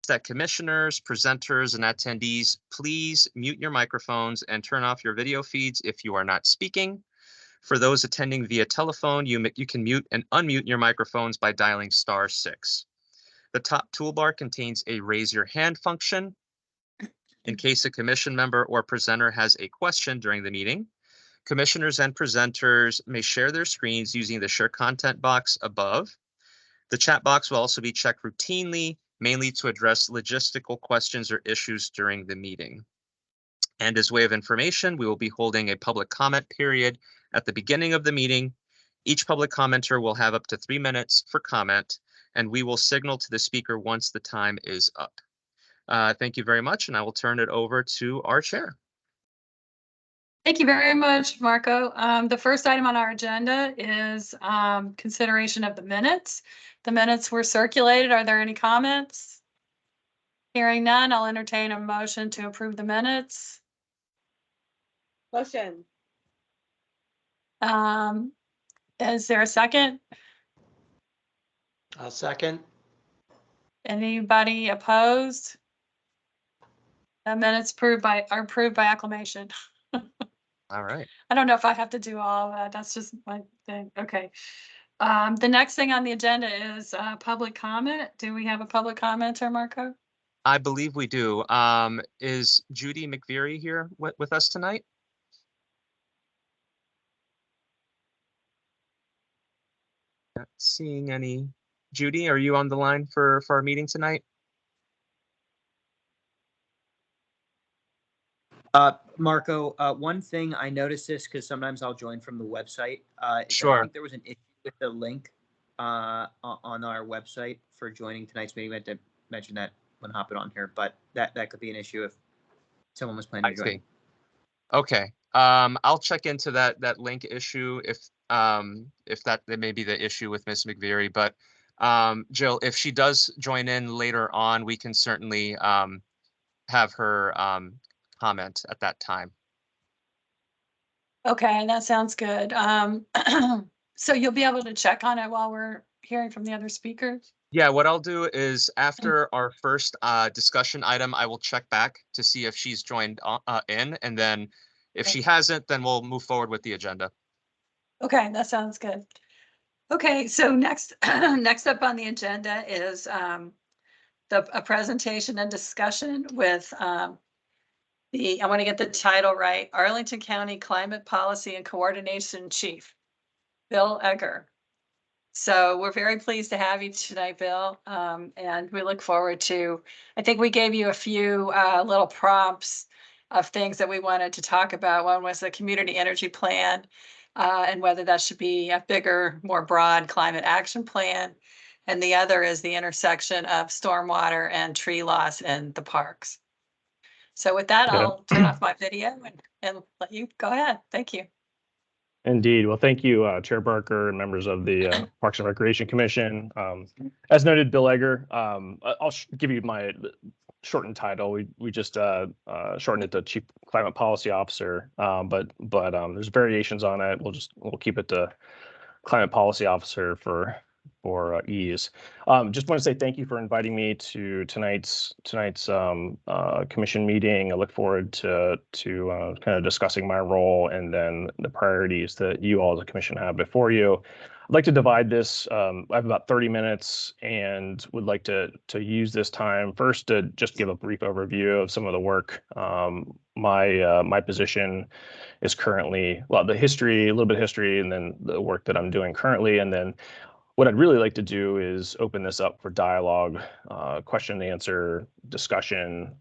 That commissioners, presenters, and attendees, please mute your microphones and turn off your video feeds if you are not speaking. For those attending via telephone, you can mute and unmute your microphones by dialing *6. The top toolbar contains a raise your hand function in case a commission member or presenter has a question during the meeting. Commissioners and presenters may share their screens using the share content box above. The chat box will also be checked routinely, mainly to address logistical questions or issues during the meeting. And as way of information, we will be holding a public comment period at the beginning of the meeting. Each public commenter will have up to 3 minutes for comment, and we will signal to the speaker once the time is up. Thank you very much, and I will turn it over to our chair. Thank you very much, Marco. The first item on our agenda is consideration of the minutes. The minutes were circulated. Are there any comments? Hearing none, I'll entertain a motion to approve the minutes. Motion. Is there a second? I'll second. Anybody opposed? The minutes are approved by acclamation. All right. I don't know if I have to do all of that. That's just my thing. Okay. The next thing on the agenda is public comment. Do we have a public commenter, Marco? I believe we do. Is Judy McVeary here with us tonight? Not seeing any. Judy, are you on the line for our meeting tonight? Marco, one thing I noticed this because sometimes I'll join from the website. Sure. I think there was an issue with the link on our website for joining tonight's meeting. I had to mention that when hopping on here, but that could be an issue if someone was planning to join. Okay. I'll check into that link issue if that may be the issue with Miss McVeary. But Jill, if she does join in later on, we can certainly have her comment at that time. Okay, that sounds good. So you'll be able to check on it while we're hearing from the other speakers? Yeah, what I'll do is after our first discussion item, I will check back to see if she's joined in, and then if she hasn't, then we'll move forward with the agenda. Okay, that sounds good. Okay, so next up on the agenda is a presentation and discussion with I want to get the title right, Arlington County Climate Policy and Coordination Chief, Bill Egger. So we're very pleased to have you tonight, Bill, and we look forward to, I think we gave you a few little prompts of things that we wanted to talk about. One was the community energy plan and whether that should be a bigger, more broad climate action plan. And the other is the intersection of stormwater and tree loss in the parks. So with that, I'll turn off my video and let you go ahead. Thank you. Indeed. Well, thank you, Chair Barker and members of the Parks and Recreation Commission. As noted, Bill Egger. I'll give you my shortened title. We just shortened it to Chief Climate Policy Officer, but there's variations on it. We'll keep it to Climate Policy Officer for ease. Just want to say thank you for inviting me to tonight's commission meeting. I look forward to kind of discussing my role and then the priorities that you all as a commission have before you. I'd like to divide this. I have about 30 minutes and would like to use this time first to just give a brief overview of some of the work. My position is currently, well, the history, a little bit of history, and then the work that I'm doing currently, and then what I'd really like to do is open this up for dialogue, question and answer, discussion,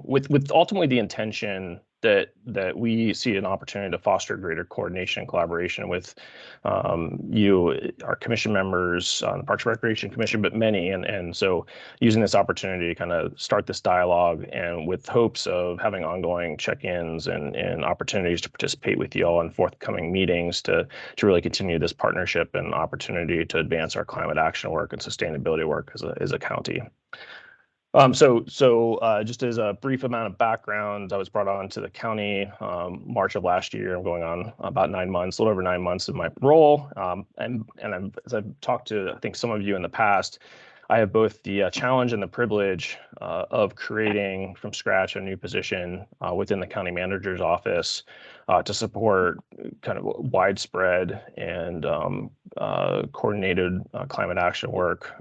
with ultimately the intention that we see an opportunity to foster greater coordination and collaboration with you, our commission members on the Parks and Recreation Commission, but many. And so using this opportunity to kind of start this dialogue and with hopes of having ongoing check-ins and opportunities to participate with you all in forthcoming meetings to really continue this partnership and opportunity to advance our climate action work and sustainability work as a county. So just as a brief amount of background, I was brought on to the county March of last year. I'm going on about 9 months, a little over 9 months of my role. And as I've talked to, I think, some of you in the past, I have both the challenge and the privilege of creating from scratch a new position within the county manager's office to support kind of widespread and coordinated climate action work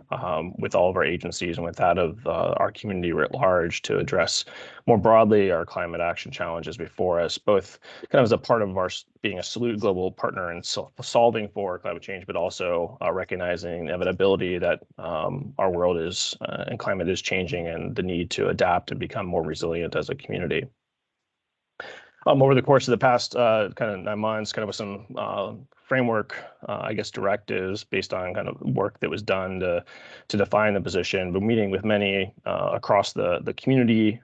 with all of our agencies and with that of our community writ large to address more broadly our climate action challenges before us, both kind of as a part of our being a global partner in solving for climate change, but also recognizing the inevitability that our world is and climate is changing and the need to adapt and become more resilient as a community. Over the course of the past kind of 9 months, kind of with some framework, I guess, directives based on kind of work that was done to define the position, but meeting with many across the community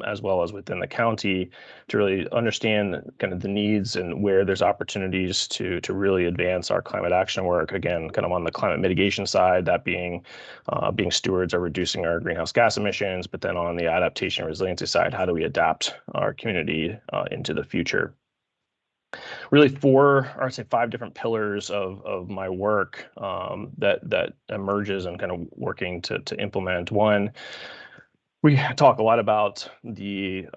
as well as within the county to really understand kind of the needs and where there's opportunities to really advance our climate action work. Again, kind of on the climate mitigation side, that being stewards of reducing our greenhouse gas emissions, but then on the adaptation and resiliency side, how do we adapt our community into the future? Really 4, or I'd say 5 different pillars of my work that emerges and kind of working to implement. One, we talk a lot about the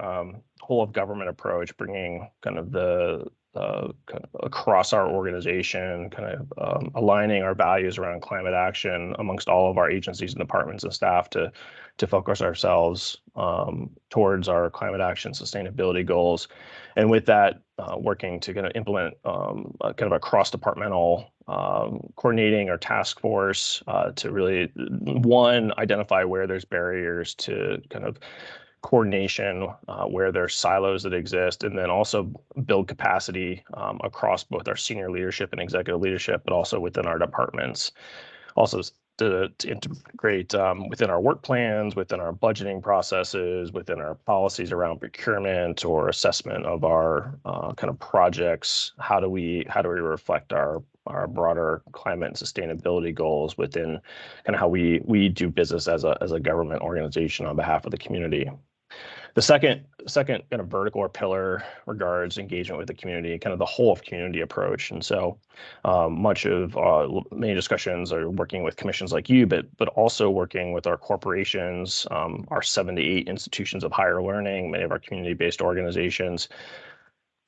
whole of government approach, bringing kind of the kind of across our organization, kind of aligning our values around climate action amongst all of our agencies and departments and staff to focus ourselves towards our climate action sustainability goals. And with that, working to kind of implement kind of a cross-departmental coordinating our task force to really, one, identify where there's barriers to kind of coordination, where there's silos that exist, and then also build capacity across both our senior leadership and executive leadership, but also within our departments. Also to integrate within our work plans, within our budgeting processes, within our policies around procurement or assessment of our kind of projects. How do we reflect our broader climate and sustainability goals within kind of how we do business as a government organization on behalf of the community? The second kind of vertical or pillar regards engagement with the community, kind of the whole of community approach. And so much of many discussions are working with commissions like you, but also working with our corporations, our 7 to 8 institutions of higher learning, many of our community-based organizations,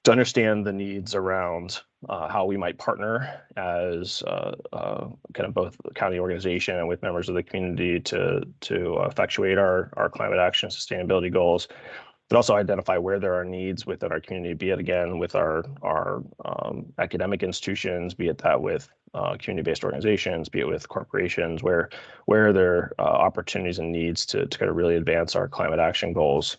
to understand the needs around how we might partner as kind of both the county organization and with members of the community to effectuate our climate action sustainability goals, but also identify where there are needs within our community, be it again with our academic institutions, be it that with community-based organizations, be it with corporations, where there are opportunities and needs to kind of really advance our climate action goals.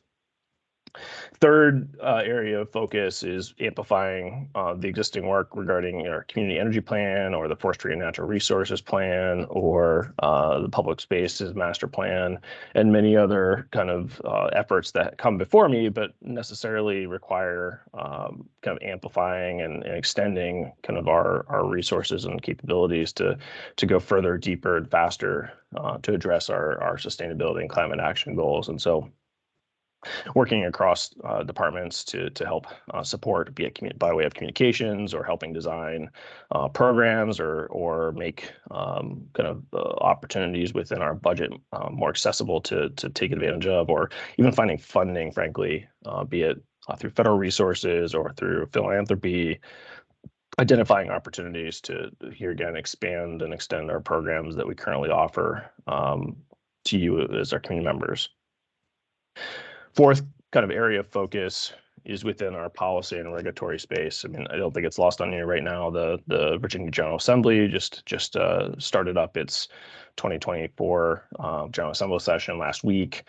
Third area of focus is amplifying the existing work regarding our community energy plan or the forestry and natural resources plan or the public spaces master plan and many other kind of efforts that come before me, but necessarily require kind of amplifying and extending kind of our resources and capabilities to go further, deeper, and faster to address our sustainability and climate action goals. And so working across departments to help support, be it by way of communications or helping design programs or make kind of opportunities within our budget more accessible to take advantage of, or even finding funding, frankly, be it through federal resources or through philanthropy, identifying opportunities to, here again, expand and extend our programs that we currently offer to you as our community members. Fourth kind of area of focus is within our policy and regulatory space. I mean, I don't think it's lost on you right now. The Virginia General Assembly just started up its 2024 General Assembly session last week,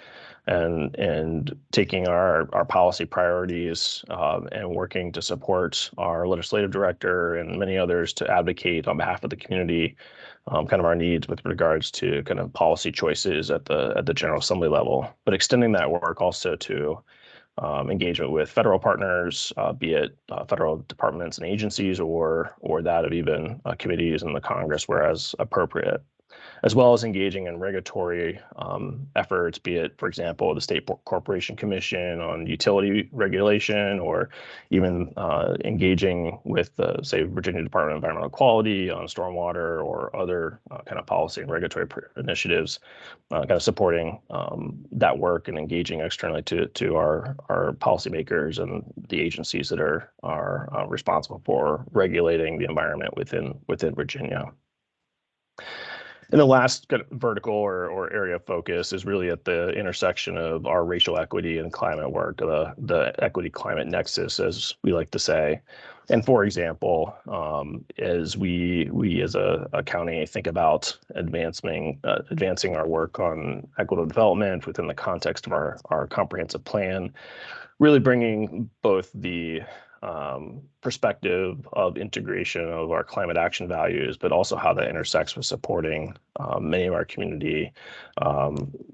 and taking our policy priorities and working to support our legislative director and many others to advocate on behalf of the community kind of our needs with regards to kind of policy choices at the General Assembly level, but extending that work also to engagement with federal partners, be it federal departments and agencies or that of even committees in the Congress, whereas appropriate. as well as engaging in regulatory efforts, be it, for example, the State Corporation Commission on utility regulation, or even engaging with, say, Virginia Department of Environmental Quality on stormwater or other kind of policy and regulatory initiatives, kind of supporting that work and engaging externally to our policymakers and the agencies that are responsible for regulating the environment within Virginia. And the last kind of vertical or area of focus is really at the intersection of our racial equity and climate work, the equity climate nexus, as we like to say. And for example, as we as a county think about advancing our work on equitable development within the context of our comprehensive plan, really bringing both the perspective of integration of our climate action values, but also how that intersects with supporting many of our community,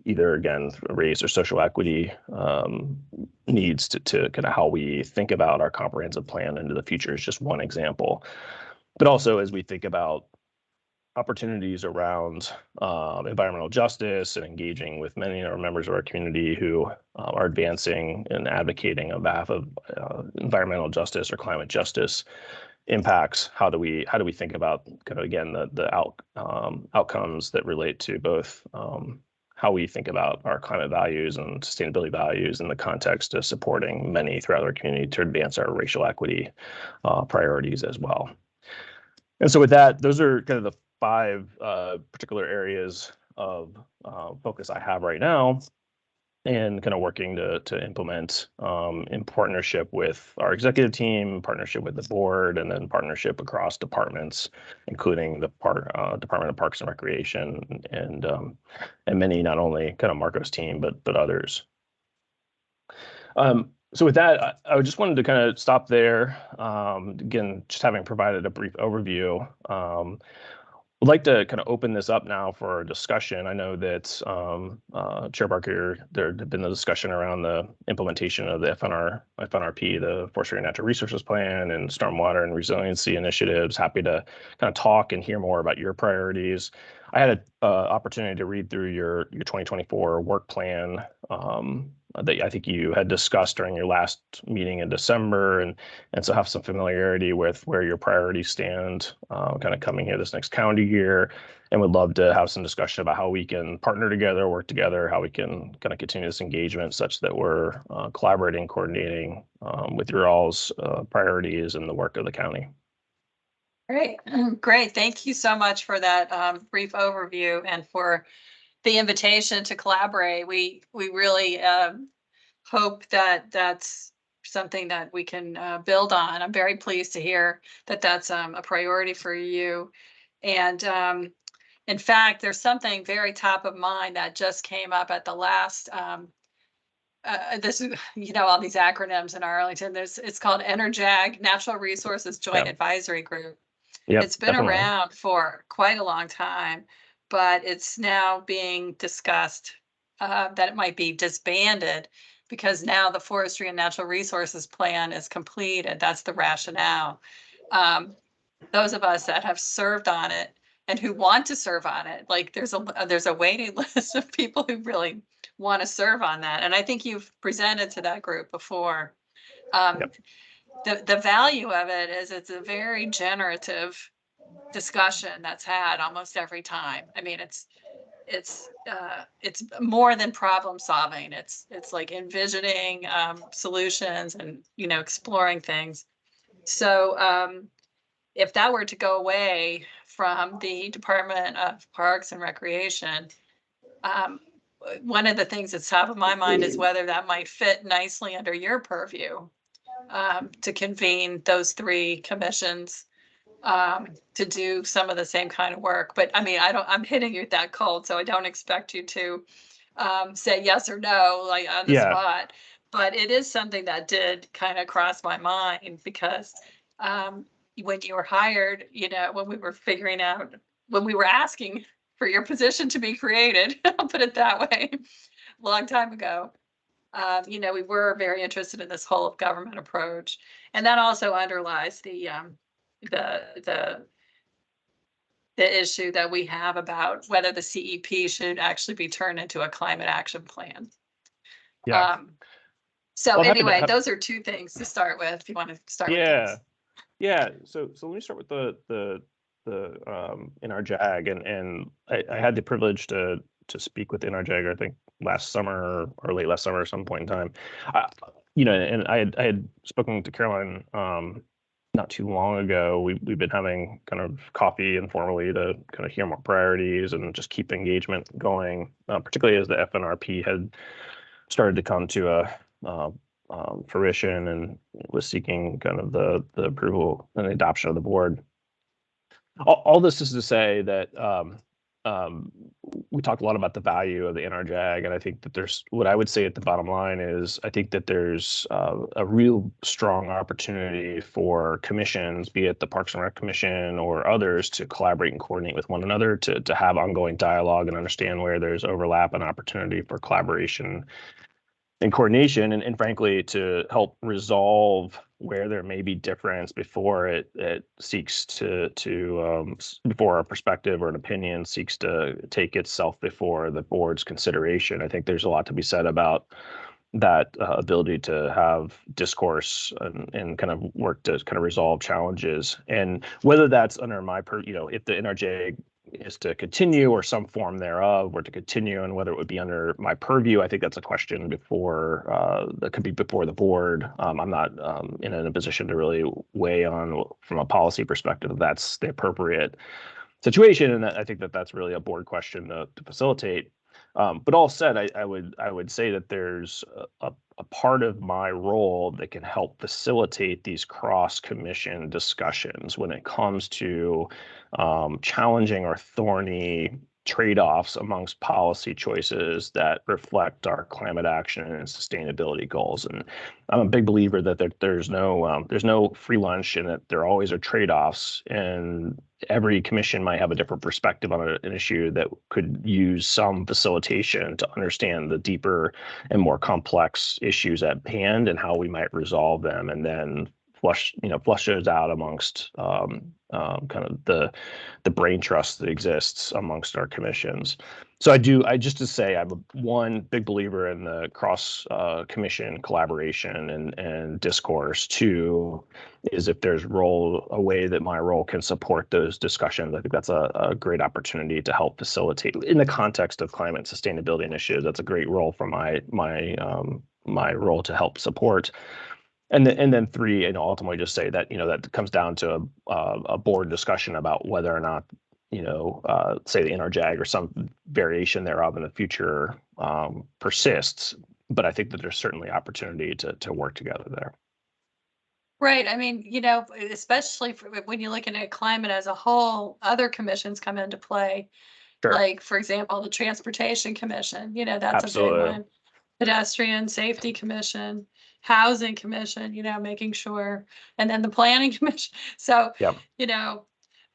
either again race or social equity needs to kind of how we think about our comprehensive plan into the future is just one example. But also as we think about opportunities around environmental justice and engaging with many of our members of our community who are advancing and advocating on behalf of environmental justice or climate justice impacts. How do we think about kind of again the outcomes that relate to both how we think about our climate values and sustainability values in the context of supporting many throughout our community to advance our racial equity priorities as well. And so with that, those are kind of the 5 particular areas of focus I have right now, and kind of working to implement in partnership with our executive team, partnership with the board, and then partnership across departments, including the Department of Parks and Recreation and many, not only kind of Marco's team, but others. So with that, I just wanted to kind of stop there. Again, just having provided a brief overview, would like to kind of open this up now for a discussion. I know that Chair Barker, there had been a discussion around the implementation of the FNRP, the Forestry and Natural Resources Plan, and stormwater and resiliency initiatives. Happy to kind of talk and hear more about your priorities. I had an opportunity to read through your 2024 work plan that I think you had discussed during your last meeting in December, and so have some familiarity with where your priorities stand kind of coming here this next calendar year, and would love to have some discussion about how we can partner together, work together, how we can kind of continue this engagement such that we're collaborating, coordinating with your all's priorities and the work of the county. Great, great. Thank you so much for that brief overview and for the invitation to collaborate. We really hope that that's something that we can build on. I'm very pleased to hear that that's a priority for you. And in fact, there's something very top of mind that just came up at the last this is, all these acronyms in Arlington. It's called NRJAG, Natural Resources Joint Advisory Group. Yep, it's been around for quite a long time, but it's now being discussed that it might be disbanded because now the Forestry and Natural Resources Plan is completed. That's the rationale. Those of us that have served on it and who want to serve on it, like there's a waiting list of people who really want to serve on that. And I think you've presented to that group before. The value of it is it's a very generative discussion that's had almost every time. I mean, it's more than problem solving. It's like envisioning solutions and exploring things. So if that were to go away from the Department of Parks and Recreation, one of the things that's top of my mind is whether that might fit nicely under your purview to convene those 3 commissions to do some of the same kind of work. But I mean, I'm hitting you that cold, so I don't expect you to say yes or no, like on the spot. But it is something that did kind of cross my mind because when you were hired, when we were asking for your position to be created, I'll put it that way, a long time ago. We were very interested in this whole of government approach, and that also underlies the the issue that we have about whether the CEP should actually be turned into a climate action plan. Yeah. So Well, happy to anyway, have- those are two things to start with. If you want to start with Yeah. those. Yeah. So let me start with the NRJAG, and I had the privilege to speak with NRJAG, I think last summer or late last summer at some point in time. And I had spoken to Caroline not too long ago. We've been having kind of coffee informally to kind of hear more priorities and just keep engagement going, particularly as the FNRP had started to come to a fruition and was seeking kind of the approval and the adoption of the board. All this is to say that we talked a lot about the value of the NRJAG, and I think that there's, what I would say at the bottom line is, I think that there's a real strong opportunity for commissions, be it the Parks and Rec Commission or others, to collaborate and coordinate with one another, to have ongoing dialogue and understand where there's overlap and opportunity for collaboration and coordination, and frankly, to help resolve where there may be difference before it seeks to before a perspective or an opinion seeks to take itself before the board's consideration. I think there's a lot to be said about that ability to have discourse and kind of work to kind of resolve challenges, and whether that's under my if the NRJ is to continue or some form thereof, or to continue, and whether it would be under my purview, I think that's a question before that could be before the board. I'm not in a position to really weigh on from a policy perspective if that's the appropriate situation, and I think that that's really a board question to facilitate. But all said, I would say that there's a part of my role that can help facilitate these cross-commission discussions when it comes to challenging or thorny trade-offs amongst policy choices that reflect our climate action and sustainability goals. And I'm a big believer that there's no free lunch, and that there always are trade-offs, and every commission might have a different perspective on an issue that could use some facilitation to understand the deeper and more complex issues at hand and how we might resolve them, and then flush those out amongst kind of the brain trust that exists amongst our commissions. So I just to say, I'm one big believer in the cross commission collaboration and discourse. Two is, if there's a way that my role can support those discussions, I think that's a great opportunity to help facilitate in the context of climate sustainability initiatives. That's a great role for my role to help support. And then three, and ultimately just say that, that comes down to a board discussion about whether or not, say the NRJAG or some variation thereof in the future persists. But I think that there's certainly opportunity to work together there. Right. I mean, especially when you're looking at climate as a whole, other commissions come into play. Sure. Like, for example, the Transportation Commission, that's Absolutely. a big one. Pedestrian Safety Commission, Housing Commission, making sure, and then the Planning Commission. So, Yep.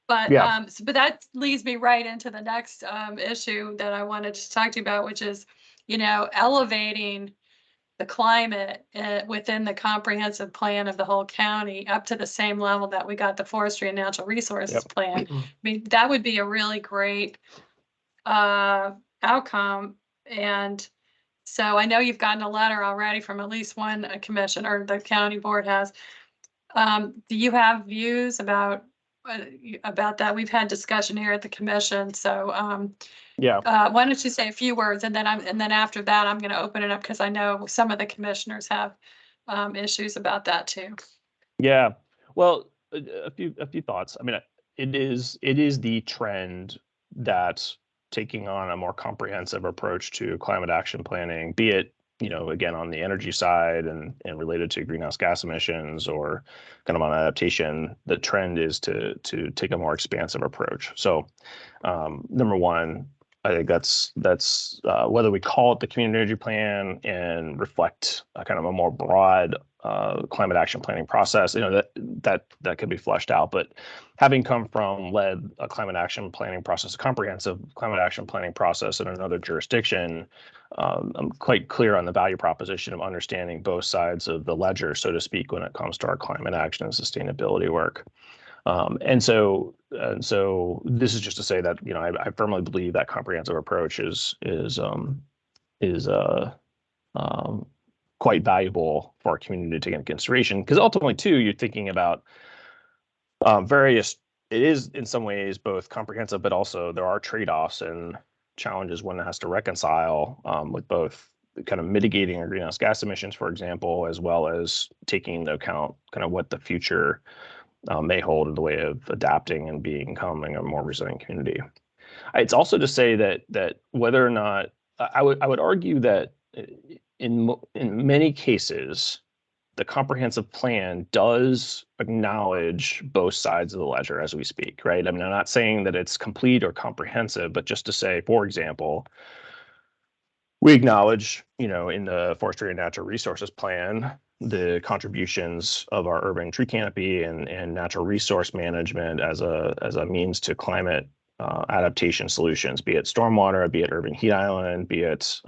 But Yeah. but that leads me right into the next issue that I wanted to talk to you about, which is, elevating the climate within the comprehensive plan of the whole county up to the same level that we got the forestry and natural resources plan. I mean, that would be a really great outcome. And so I know you've gotten a letter already from at least one commission, or the county board has. Do you have views about that? We've had discussion here at the commission. So why don't you say a few words, and then after that, I'm going to open it up, because I know some of the commissioners have issues about that too. Yeah. Well, a few thoughts. I mean, it is the trend that taking on a more comprehensive approach to climate action planning, be it, again, on the energy side and related to greenhouse gas emissions, or kind of on adaptation, the trend is to take a more expansive approach. So number one, I think that's whether we call it the community energy plan and reflect a kind of a more broad climate action planning process, that could be fleshed out. But having led a climate action planning process, a comprehensive climate action planning process in another jurisdiction, I'm quite clear on the value proposition of understanding both sides of the ledger, so to speak, when it comes to our climate action and sustainability work. And so this is just to say that, you know, I firmly believe that comprehensive approach is quite valuable for our community to take into consideration, because ultimately too, you're thinking about various, it is in some ways both comprehensive, but also there are trade-offs and challenges one has to reconcile with both kind of mitigating our greenhouse gas emissions, for example, as well as taking into account kind of what the future may hold in the way of adapting and becoming a more resilient community. It's also to say that whether or not I would argue that in many cases, the comprehensive plan does acknowledge both sides of the ledger as we speak, right? I mean, I'm not saying that it's complete or comprehensive, but just to say, for example, we acknowledge, you know, in the Forestry and Natural Resources Plan, the contributions of our urban tree canopy and natural resource management as a means to climate adaptation solutions, be it stormwater, be it urban heat island, be it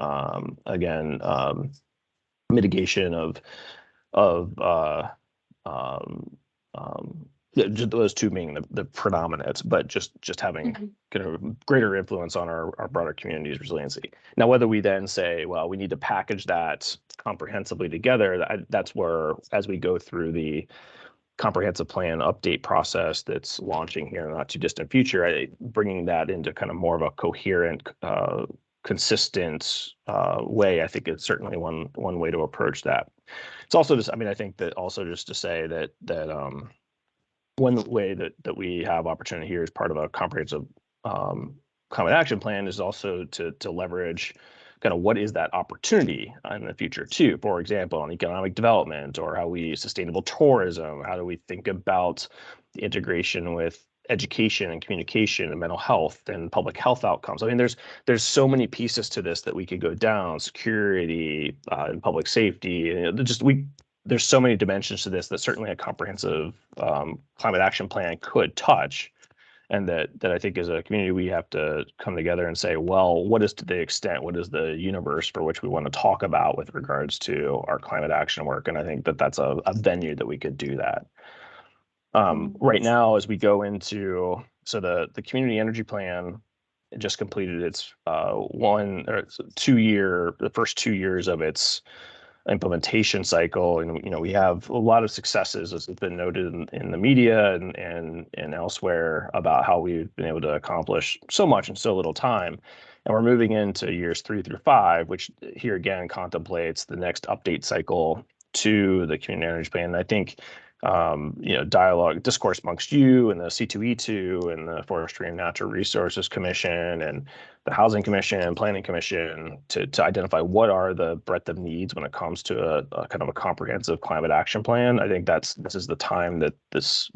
mitigation of just those two being the predominant, but just having kind of greater influence on our broader community's resiliency. Now, whether we then say, well, we need to package that comprehensively together, that's where, as we go through the comprehensive plan update process that's launching here in the not too distant future, bringing that into kind of more of a coherent, consistent way, I think it's certainly one way to approach that. It's also just, I mean, I think that also just to say that one way that we have opportunity here as part of a comprehensive climate action plan is also to leverage kind of what is that opportunity in the future too. For example, on economic development, or how we sustainable tourism, how do we think about the integration with education and communication and mental health and public health outcomes. I mean, there's so many pieces to this that we could go down, security and public safety, and there's so many dimensions to this that certainly a comprehensive climate action plan could touch. And that I think as a community, we have to come together and say, well, what is to the extent, what is the universe for which we want to talk about with regards to our climate action work? And I think that that's a venue that we could do that. Right now, as we go into, so the community energy plan just completed its 2 year, the first 2 years of its implementation cycle, and you know, we have a lot of successes, as has been noted in the media and elsewhere, about how we've been able to accomplish so much in so little time. And we're moving into years 3 through 5, which here again contemplates the next update cycle to the community energy plan. And I think you know, discourse amongst you and the C2E2 and the Forestry and Natural Resources Commission and the Housing Commission and Planning Commission to identify what are the breadth of needs when it comes to a kind of a comprehensive climate action plan. I think this is the time that this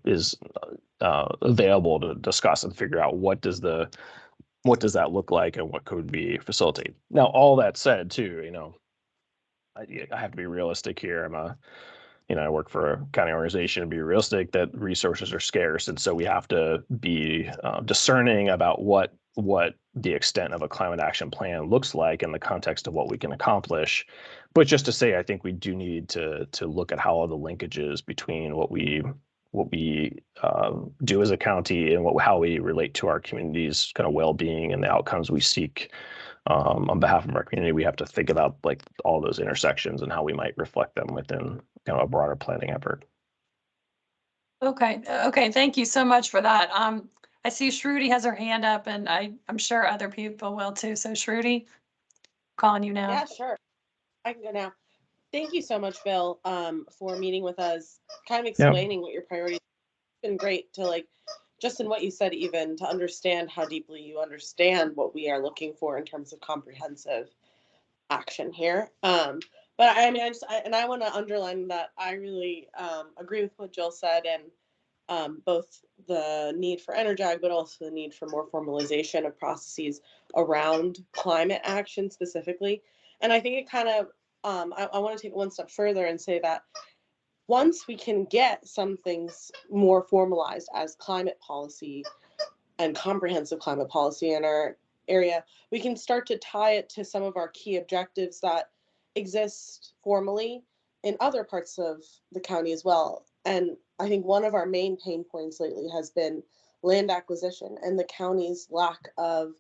is available to discuss and figure out what does that look like and what could we facilitate. Now, all that said, too, you know, I have to be realistic here. I work for a county organization, and be realistic that resources are scarce. And so we have to be discerning about what the extent of a climate action plan looks like in the context of what we can accomplish. But just to say, I think we do need to look at how all the linkages between what we do as a county and how we relate to our community's kind of well-being and the outcomes we seek on behalf of our community. We have to think about like all those intersections and how we might reflect them within kind of a broader planning effort. Okay. Thank you so much for that. I see Shruti has her hand up, and I'm sure other people will too. So Shruti, calling you now. Yeah, sure. I can go now. Thank you so much, Bill, for meeting with us, kind of explaining what your priorities. It's been great to just in what you said, even to understand how deeply you understand what we are looking for in terms of comprehensive action here. But I mean, I want to underline that I really agree with what Jill said, and both the need for Energag, but also the need for more formalization of processes around climate action specifically. And I think it kind of, I want to take one step further and say that once we can get some things more formalized as climate policy and comprehensive climate policy in our area, we can start to tie it to some of our key objectives that exist formally in other parts of the county as well. And I think one of our main pain points lately has been land acquisition and the county's lack of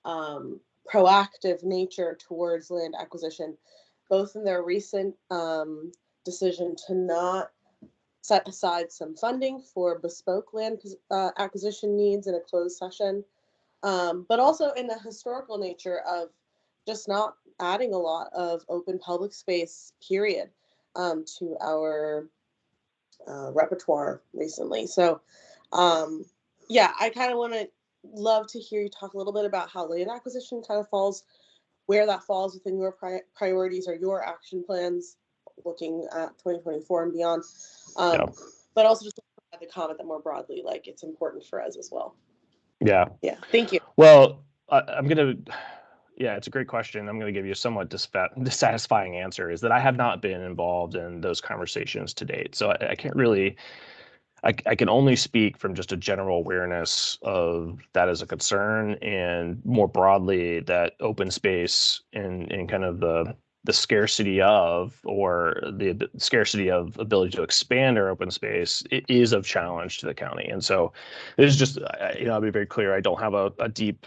proactive nature towards land acquisition, both in their recent decision to not set aside some funding for bespoke land acquisition needs in a closed session, but also in the historical nature of just not adding a lot of open public space, period, to our repertoire recently. So, yeah, I kind of love to hear you talk a little bit about how land acquisition kind of falls, where that falls within your priorities or your action plans looking at 2024 and beyond. Yeah. But also just the comment that more broadly, like, it's important for us as well. Yeah. Yeah. Thank you. Well, yeah, it's a great question. I'm going to give you a somewhat dissatisfying answer, is that I have not been involved in those conversations to date. So I can't really, I can only speak from just a general awareness of that as a concern, and more broadly that open space in kind of the scarcity of, or the scarcity of ability to expand our open space, it is of challenge to the county. And so this is just, I'll be very clear. I don't have a deep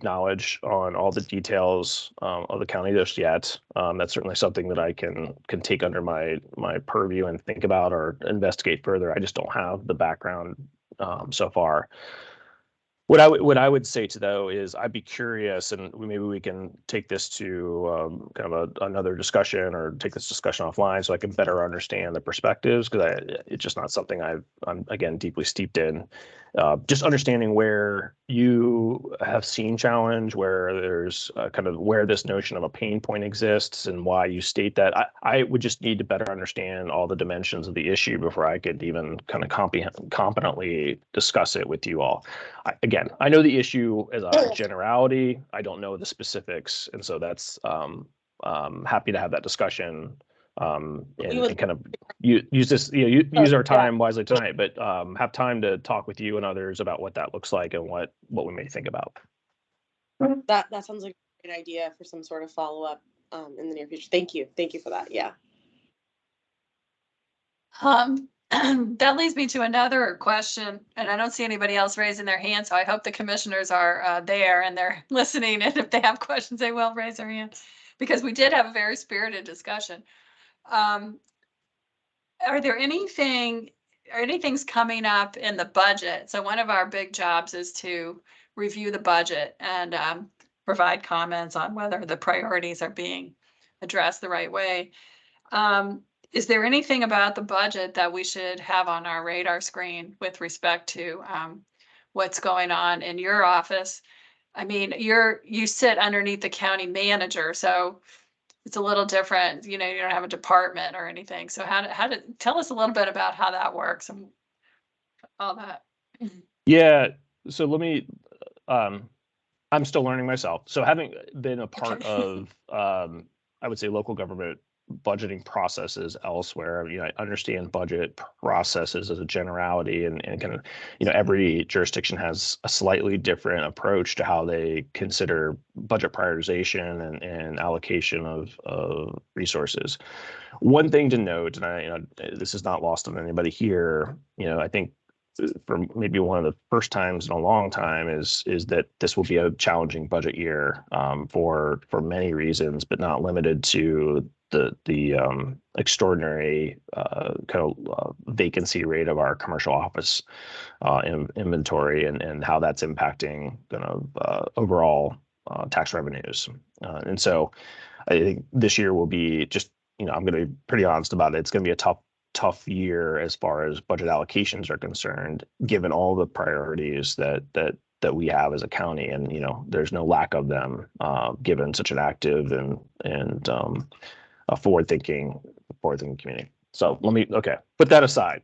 knowledge on all the details of the county just yet. That's certainly something that I can take under my purview and think about or investigate further. I just don't have the background so far. What I would say to though is I'd be curious, and maybe we can take this to kind of another discussion, or take this discussion offline, so I can better understand the perspectives, because it's just not something I'm again deeply steeped in. Just understanding where you have seen challenge, where there's kind of where this notion of a pain point exists, and why you state that. I would just need to better understand all the dimensions of the issue before I could even kind of competently discuss it with you all. Again, I know the issue as a generality. I don't know the specifics, and so that's happy to have that discussion. And kind of use this, use our time wisely tonight, but have time to talk with you and others about what that looks like and what we may think about. That sounds like a great idea for some sort of follow-up in the near future. Thank you for that. Yeah. That leads me to another question, and I don't see anybody else raising their hand, so I hope the commissioners are there and they're listening, and if they have questions, they will raise their hand, because we did have a very spirited discussion. Are there anything's coming up in the budget? So one of our big jobs is to review the budget and provide comments on whether the priorities are being addressed the right way. Is there anything about the budget that we should have on our radar screen with respect to what's going on in your office? I mean, you sit underneath the county manager, so it's a little different. You don't have a department or anything. So tell us a little bit about how that works and all that. Yeah. So let me, I'm still learning myself. So having been a part of, I would say, local government budgeting processes elsewhere, I understand budget processes as a generality, and kind of, every jurisdiction has a slightly different approach to how they consider budget prioritization and allocation of resources. One thing to note, and this is not lost on anybody here, I think for maybe one of the first times in a long time is that this will be a challenging budget year for many reasons, but not limited to the extraordinary kind of vacancy rate of our commercial office inventory, and how that's impacting kind of overall tax revenues. And so I think this year will be just, I'm going to be pretty honest about it. It's going to be a tough year as far as budget allocations are concerned, given all the priorities that we have as a county, and there's no lack of them given such an active and a forward-thinking community. So let me put that aside,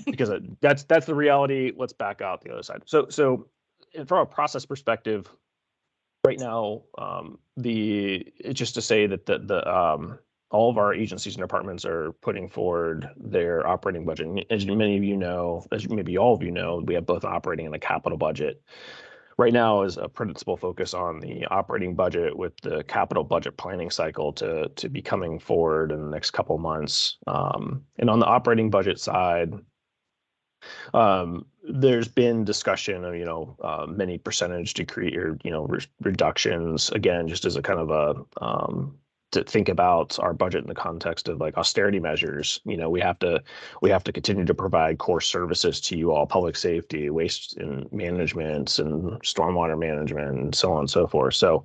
because that's the reality. Let's back out the other side. So from a process perspective, right now, just to say that all of our agencies and departments are putting forward their operating budget. And as many of you know, as maybe all of you know, we have both an operating and a capital budget. right now is a principal focus on the operating budget, with the capital budget planning cycle to be coming forward in the next couple of months. And on the operating budget side, there's been discussion of, many percentage decrease or, reductions, again, just as a kind of a, to think about our budget in the context of like austerity measures. We have to continue to provide core services to you all: public safety, waste and management, and stormwater management, and so on and so forth. So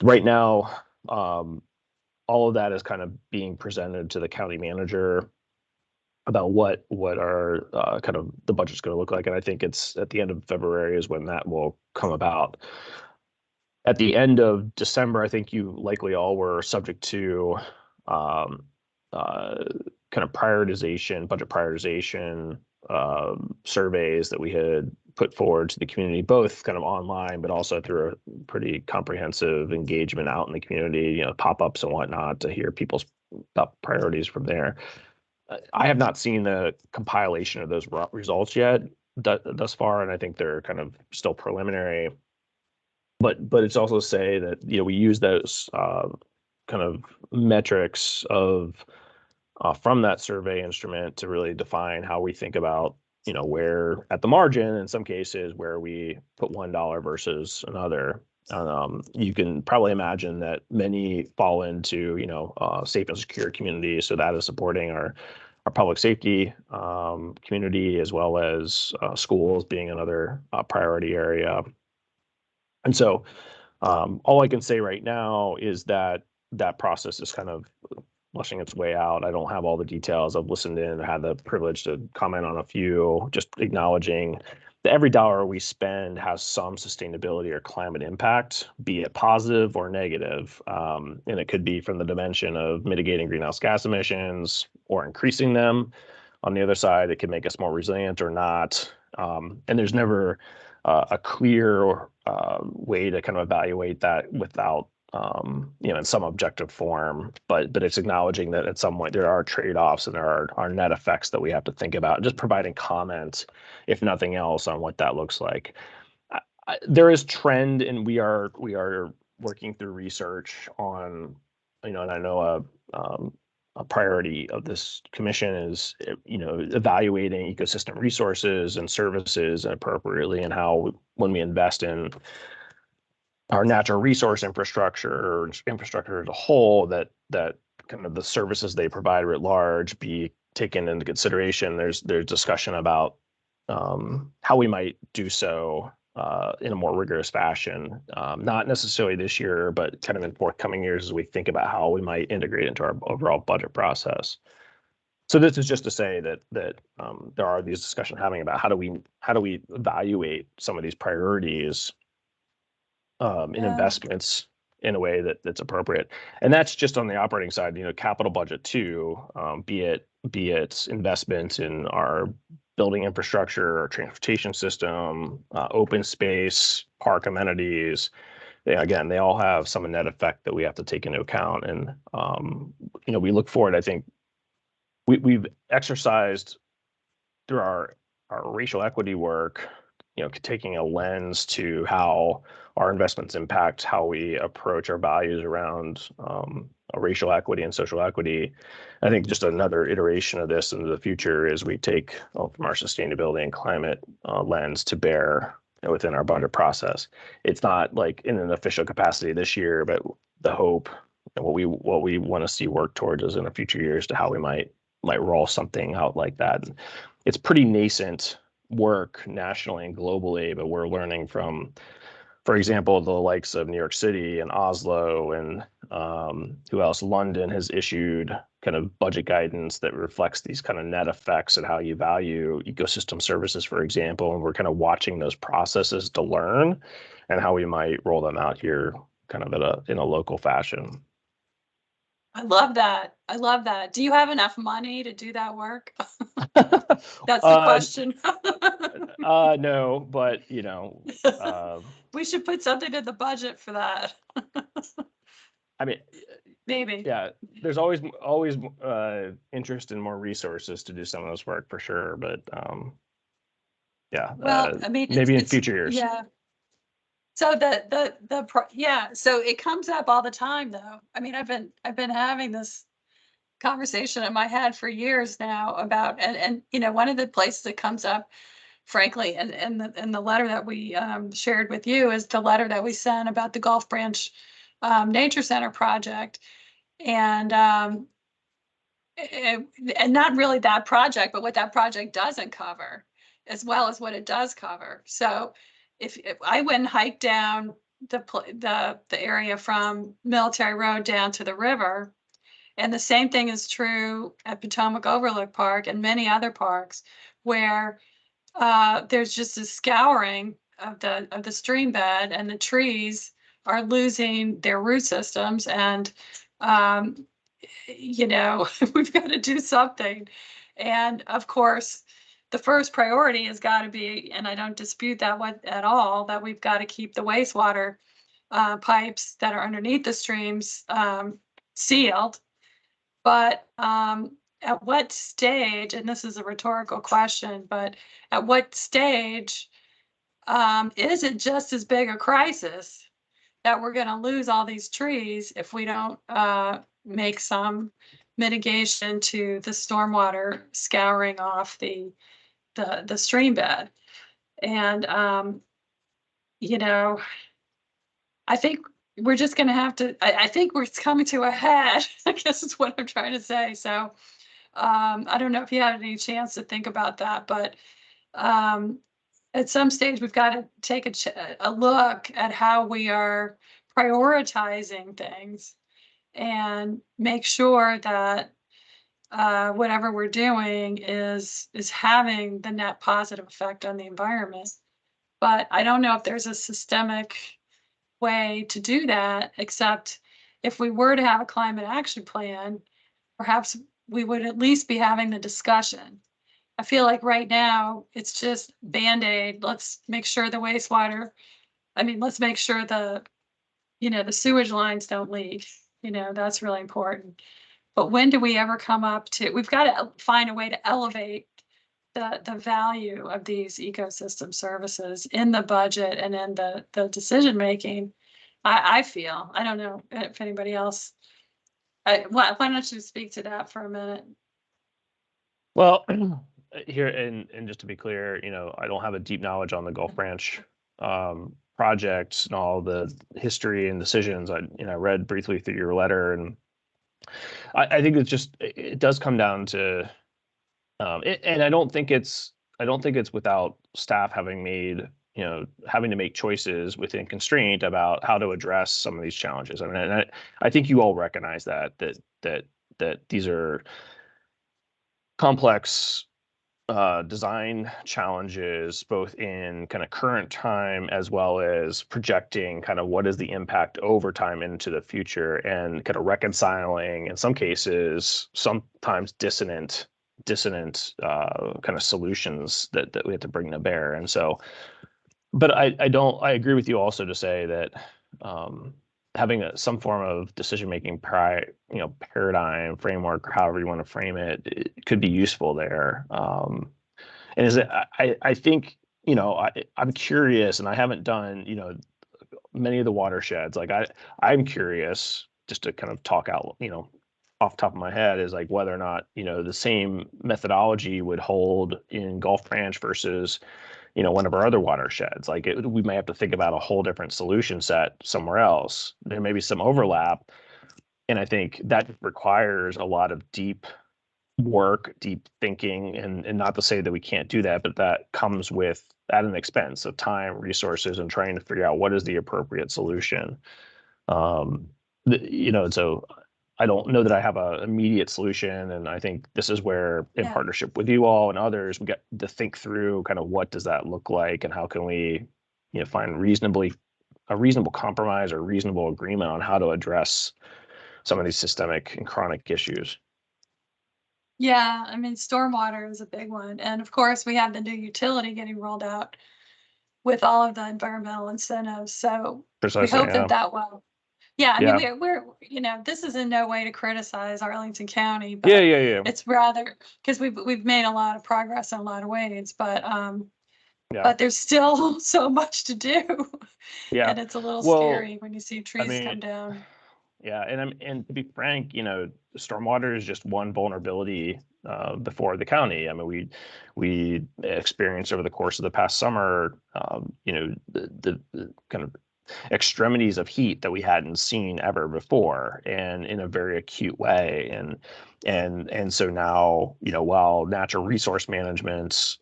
right now, all of that is kind of being presented to the county manager about what our kind of the budget's going to look like. And I think it's at the end of February is when that will come about. At the end of December, I think you likely all were subject to kind of prioritization, budget prioritization surveys that we had put forward to the community, both kind of online, but also through a pretty comprehensive engagement out in the community, pop-ups and whatnot, to hear people's priorities from there. I have not seen the compilation of those results yet thus far, and I think they're kind of still preliminary. But it's also to say that we use those kind of metrics of from that survey instrument to really define how we think about where at the margin, in some cases, where we put $1 versus another. You can probably imagine that many fall into safe and secure communities, so that is supporting our public safety community, as well as schools being another priority area. And so all I can say right now is that that process is kind of flushing its way out. I don't have all the details. I've listened in, had the privilege to comment on a few, just acknowledging that every dollar we spend has some sustainability or climate impact, be it positive or negative. And it could be from the dimension of mitigating greenhouse gas emissions or increasing them. On the other side, it can make us more resilient or not. And there's never a clear way to kind of evaluate that without in some objective form, but it's acknowledging that at some point there are trade-offs and there are net effects that we have to think about, just providing comment, if nothing else, on what that looks like. There is trend, and we are working through research on, and I know a priority of this commission is, evaluating ecosystem resources and services appropriately, and how, when we invest in our natural resource infrastructure or infrastructure as a whole, that kind of the services they provide writ large be taken into consideration. There's discussion about how we might do so in a more rigorous fashion, not necessarily this year, but kind of in forthcoming years as we think about how we might integrate into our overall budget process. So this is just to say that there are these discussions having about how do we evaluate some of these priorities in investments in a way that's appropriate. And that's just on the operating side. Capital budget too, be it investments in our building infrastructure, our transportation system, open space, park amenities. Again, they all have some net effect that we have to take into account. And we look forward. I think we've exercised through our racial equity work, taking a lens to how our investments impact how we approach our values around racial equity and social equity. I think just another iteration of this into the future is we take from our sustainability and climate lens to bear within our budget process. It's not like in an official capacity this year, but the hope and what we want to see work towards is in the future years to how we might roll something out like that. It's pretty nascent work nationally and globally, but we're learning from, for example, the likes of New York City and Oslo and who else? London has issued kind of budget guidance that reflects these kind of net effects and how you value ecosystem services, for example. And we're kind of watching those processes to learn and how we might roll them out here kind of in a local fashion. I love that. I love that. Do you have enough money to do that work? That's the question. No, but we should put something in the budget for that. I mean, maybe. Yeah, there's always interest in more resources to do some of this work for sure, but yeah. Well, I mean, maybe in future years. Yeah. So yeah, so it comes up all the time though. I mean, I've been having this conversation in my head for years now about, and you know, one of the places that comes up, frankly, and in the letter that we shared with you is the letter that we sent about the Gulf Branch Nature Center project. And and not really that project, but what that project doesn't cover, as well as what it does cover. So if I went and hiked down the area from Military Road down to the river, and the same thing is true at Potomac Overlook Park and many other parks, where there's just a scouring of the stream bed, and the trees are losing their root systems, and um, you know, we've got to do something. And of course, the first priority has got to be, and I don't dispute that at all, that we've got to keep the wastewater pipes that are underneath the streams sealed. But at what stage, and this is a rhetorical question, but at what stage is it just as big a crisis that we're going to lose all these trees if we don't make some mitigation to the stormwater scouring off the stream bed? And you know, I think we're just going to have to. I think we're coming to a head. I guess is what I'm trying to say. So I don't know if you had any chance to think about that, but at some stage we've got to take a look at how we are prioritizing things and make sure that whatever we're doing is having the net positive effect on the environment. But I don't know if there's a systemic way to do that, except if we were to have a climate action plan, perhaps we would at least be having the discussion. I feel like right now it's just Band-Aid. Let's make sure the wastewater, let's make sure the sewage lines don't leak. That's really important. But when do we ever come up to, we've got to find a way to elevate the value of these ecosystem services in the budget and in the decision making. I feel, I don't know if anybody else, why don't you speak to that for a minute? Well, here and just to be clear, I don't have a deep knowledge on the Gulf Branch projects and all the history and decisions. I read briefly through your letter, and I think it does come down to, and I don't think it's without staff having to make choices within constraint about how to address some of these challenges. And I think you all recognize that these are complex design challenges, both in kind of current time as well as projecting kind of what is the impact over time into the future, and kind of reconciling, in some cases, sometimes dissonant kind of solutions that we have to bring to bear. And so, but I agree with you also to say that having some form of decision-making paradigm, framework, however you want to frame it, it could be useful there. And I think, I'm curious, and I haven't done, many of the watersheds. Like I'm curious, just to kind of talk out, off the top of my head, is like whether or not, the same methodology would hold in Gulf Branch versus, one of our other watersheds. Like we may have to think about a whole different solution set somewhere else. There may be some overlap. And I think that requires a lot of deep work, deep thinking, and not to say that we can't do that, but that comes at an expense of time, resources, and trying to figure out what is the appropriate solution. So I don't know that I have an immediate solution, and I think this is where, in partnership with you all and others, we get to think through kind of what does that look like, and how can we, find a reasonable compromise or reasonable agreement on how to address some of these systemic and chronic issues. Yeah, stormwater is a big one, and of course we have the new utility getting rolled out with all of the environmental incentives. So Precisely, we hope that will. Yeah, we're this is in no way to criticize Arlington County, but yeah. it's rather because we've made a lot of progress in a lot of ways. But Yeah. but there's still so much to do. Yeah. And it's a little Well, scary when you see I trees mean, come down. yeah, and to be frank, stormwater is just one vulnerability before the county. I mean, we experienced over the course of the past summer, the kind of extremities of heat that we hadn't seen ever before, and in a very acute way. And so now, while natural resource management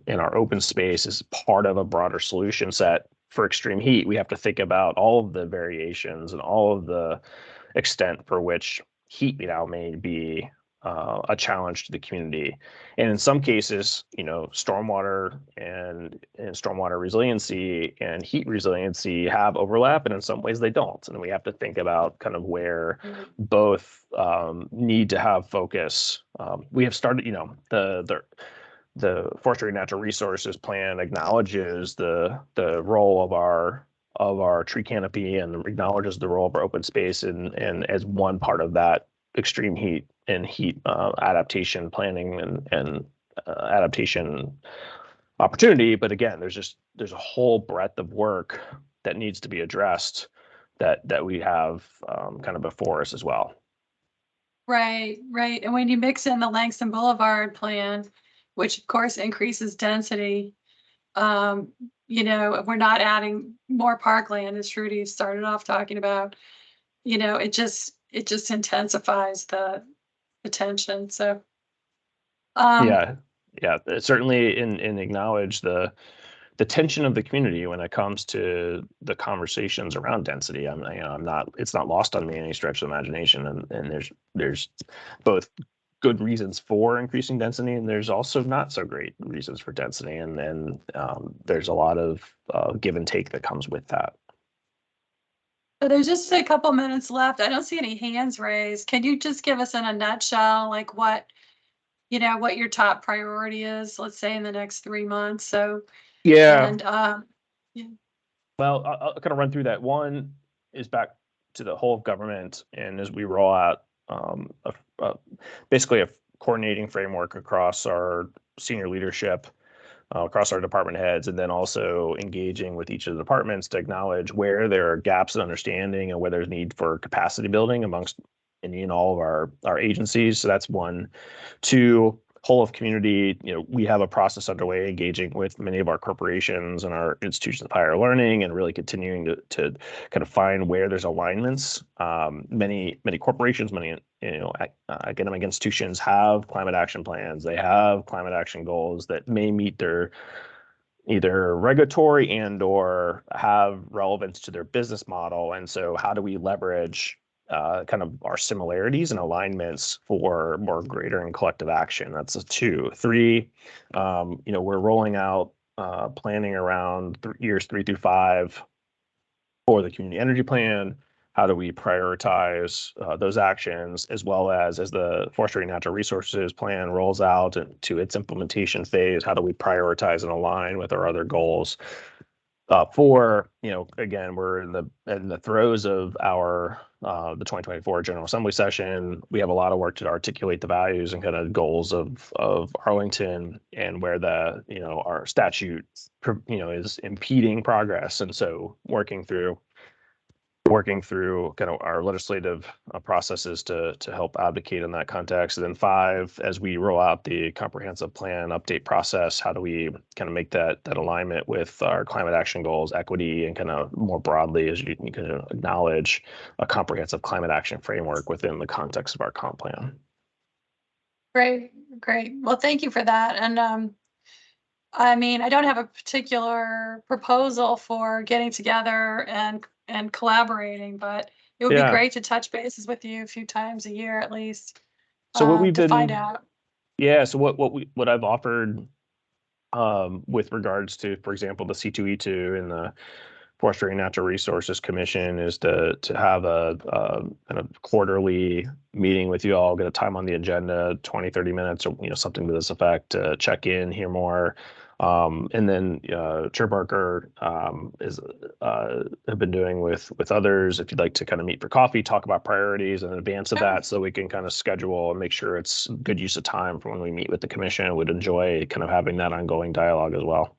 in our open space is part of a broader solution set for extreme heat, we have to think about all of the variations and all of the extent for which heat now may be a challenge to the community. And in some cases, stormwater and stormwater resiliency and heat resiliency have overlap, and in some ways they don't. And we have to think about kind of where both need to have focus. We have started, the Forestry and Natural Resources Plan acknowledges the role of our tree canopy and acknowledges the role of our open space and as one part of that extreme heat and heat adaptation planning and adaptation opportunity. But again, there's a whole breadth of work that needs to be addressed that we have kind of before us as well. Right. And when you mix in the Langston Boulevard plan, which of course increases density, we're not adding more parkland, as Trudy started off talking about. It just intensifies the tension. So Yeah, certainly and acknowledge the tension of the community when it comes to the conversations around density. It's not lost on me any stretch of the imagination, and there's both good reasons for increasing density, and there's also not so great reasons for density, and there's a lot of give and take that comes with that. So there's just a couple minutes left. I don't see any hands raised. Can you just give us in a nutshell, like what your top priority is, let's say in the next 3 months? So, Yeah. and yeah. Well, I'll kind of run through that. One is back to the whole of government, and as we roll out basically a coordinating framework across our senior leadership, across our department heads, and then also engaging with each of the departments to acknowledge where there are gaps in understanding and where there's need for capacity building amongst in all of our agencies. So that's one. Two, whole of community, we have a process underway engaging with many of our corporations and our institutions of higher learning and really continuing to kind of find where there's alignments. Many corporations, many academic institutions have climate action plans. They have climate action goals that may meet their either regulatory and or have relevance to their business model. And so how do we leverage kind of our similarities and alignments for more greater and collective action? That's a 2. 3, we're rolling out planning around years 3 through 5 for the community energy plan. How do we prioritize those actions, as well as the Forestry and Natural Resources Plan rolls out to its implementation phase? How do we prioritize and align with our other goals? 4, again, we're in the throes of our the 2024 General Assembly session. We have a lot of work to articulate the values and kind of goals of Arlington and where our statute is impeding progress, and so working through kind of our legislative processes to help advocate in that context. And then 5, as we roll out the comprehensive plan update process, how do we kind of make that alignment with our climate action goals, equity, and kind of more broadly, as you can acknowledge, a comprehensive climate action framework within the context of our comp plan. Great. Well, thank you for that. And I don't have a particular proposal for getting together and collaborating, but it would be great to touch bases with you a few times a year at least. So what we've to been find out. Yeah. So what I've offered with regards to, for example, the C2E2 and the Forestry and Natural Resources Commission is to have a kind of quarterly meeting with you all, get a time on the agenda, 20, 30 minutes or something to this effect, to check in, hear more. And then Chair Barker have been doing with others. If you'd like to kind of meet for coffee, talk about priorities in advance of that, so we can kind of schedule and make sure it's good use of time for when we meet with the commission. Would enjoy kind of having that ongoing dialogue as well.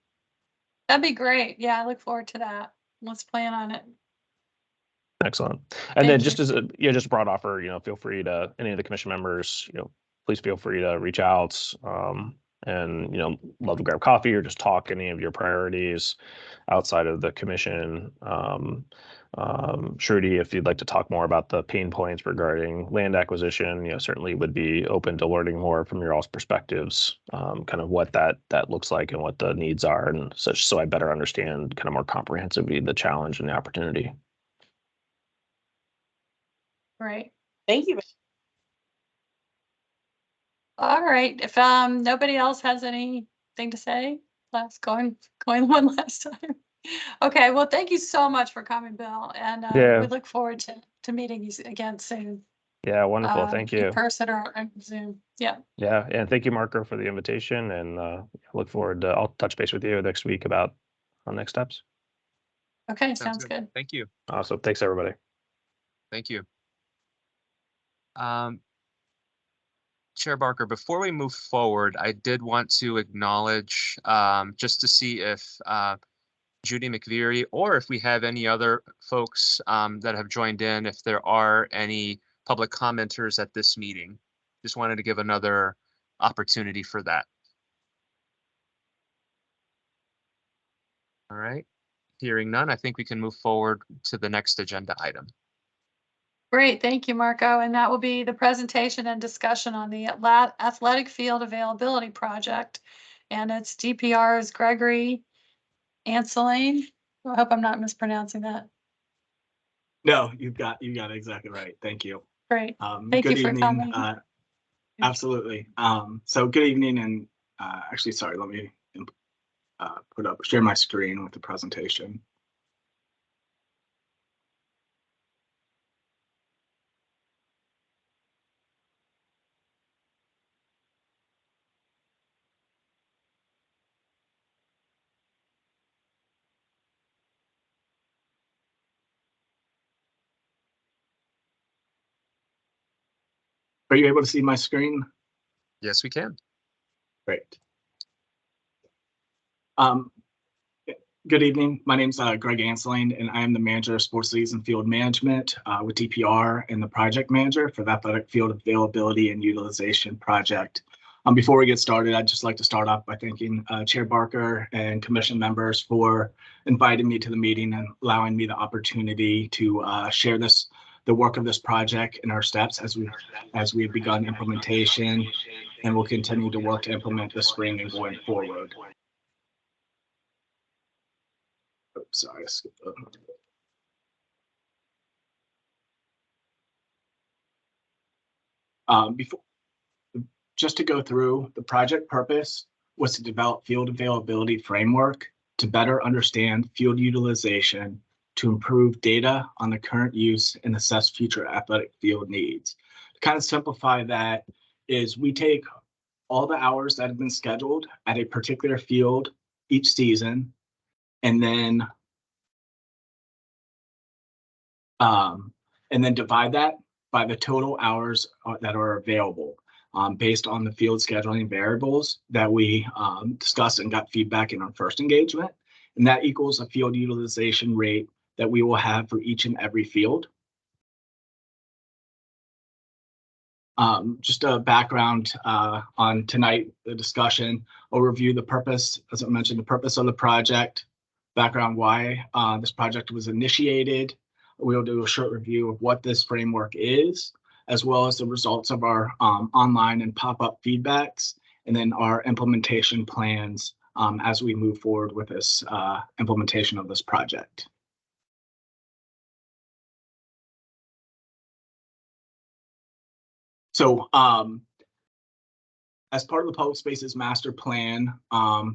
That'd be great. Yeah, I look forward to that. Let's plan on it. Excellent. And then Thank just as a, just a broad offer, feel free to, any of the commission members, please feel free to reach out. And, love to grab coffee or just talk any of your priorities outside of the commission. Shruti, if you'd like to talk more about the pain points regarding land acquisition, certainly would be open to learning more from your all's perspectives, kind of what that looks like and what the needs are and such, so I better understand kind of more comprehensively the challenge and the opportunity. Great. Thank you. All right. If nobody else has anything to say, going one last time. Okay. Well, thank you so much for coming, Bill, and Yeah. we look forward to meeting you again soon. Yeah, wonderful. Thank you. In person or on Zoom. Yeah. Yeah, and thank you, Marco, for the invitation, and look forward to, I'll touch base with you next week about our next steps. Okay. Sounds good. Thank you. Awesome. Thanks, everybody. Thank you. Chair Barker, before we move forward, I did want to acknowledge, just to see if Judy McVeary, or if we have any other folks that have joined in, if there are any public commenters at this meeting. Just wanted to give another opportunity for that. All right. Hearing none, I think we can move forward to the next agenda item. Great. Thank you, Marco. And that will be the presentation and discussion on the athletic field availability project. And it's DPR's Gregory Anseline. I hope I'm not mispronouncing that. No, you got it exactly right. Thank you. Great. Thank Good you for evening. coming. Absolutely. So good evening, and actually, sorry, let me share my screen with the presentation. Are you able to see my screen? Yes, we can. Great. Good evening. My name is Greg Anseline, and I am the manager of sports leagues and field management with DPR and the project manager for the athletic field availability and utilization project. Before we get started, I'd just like to start off by thanking Chair Barker and commission members for inviting me to the meeting and allowing me the opportunity to share the work of this project and our steps as we've begun implementation, and will continue to work to implement this spring and going forward. Oops, sorry, I skipped that. Just to go through, the project purpose was to develop field availability framework to better understand field utilization, to improve data on the current use and assess future athletic field needs. To kind of simplify that is we take all the hours that have been scheduled at a particular field each season, and then divide that by the total hours that are available based on the field scheduling variables that we discussed and got feedback in our first engagement. And that equals a field utilization rate that we will have for each and every field. Just a background on tonight, the discussion. I'll review the purpose, as I mentioned, the purpose of the project, background why this project was initiated. We'll do a short review of what this framework is, as well as the results of our online and pop-up feedbacks, and then our implementation plans as we move forward with this implementation of this project. So as part of the Public Spaces Master Plan,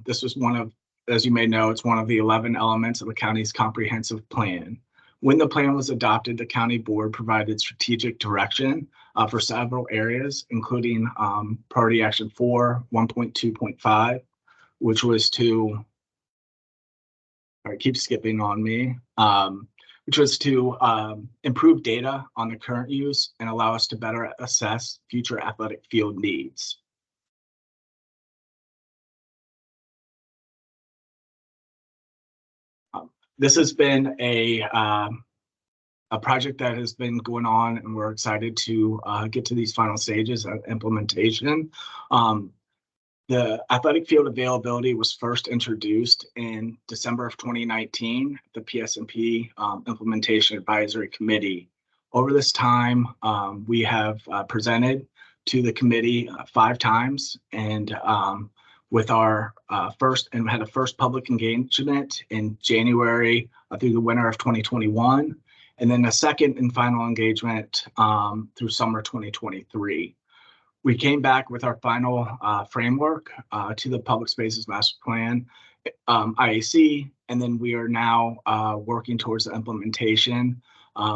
this was one of, as you may know, it's one of the 11 elements of the county's comprehensive plan. When the plan was adopted, the county board provided strategic direction for several areas, including priority action 4, 1.2.5, which was to, all right, keep skipping on me, which was to improve data on the current use and allow us to better assess future athletic field needs. this has been a project that has been going on, and we're excited to get to these final stages of implementation. The athletic field availability was first introduced in December of 2019, the PSNP Implementation Advisory Committee. Over this time, we have presented to the committee 5 times, and with our had a first public engagement in January through the winter of 2021, and then a second and final engagement through summer 2023. We came back with our final framework to the Public Spaces Master Plan, IAC, and then we are now working towards the implementation.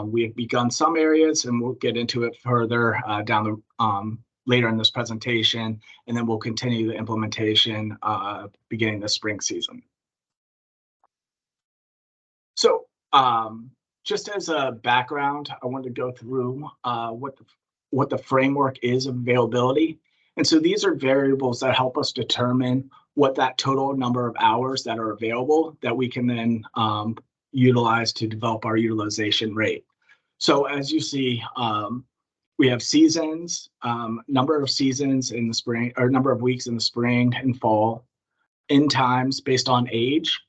We have begun some areas, and we'll get into it further down the later in this presentation, and then we'll continue the implementation beginning the spring season. So just as a background, I wanted to go through what the framework is of availability. And so these are variables that help us determine what that total number of hours that are available that we can then utilize to develop our utilization rate. So as you see, we have seasons, number of seasons in the spring, or number of weeks in the spring and fall, end times based on age,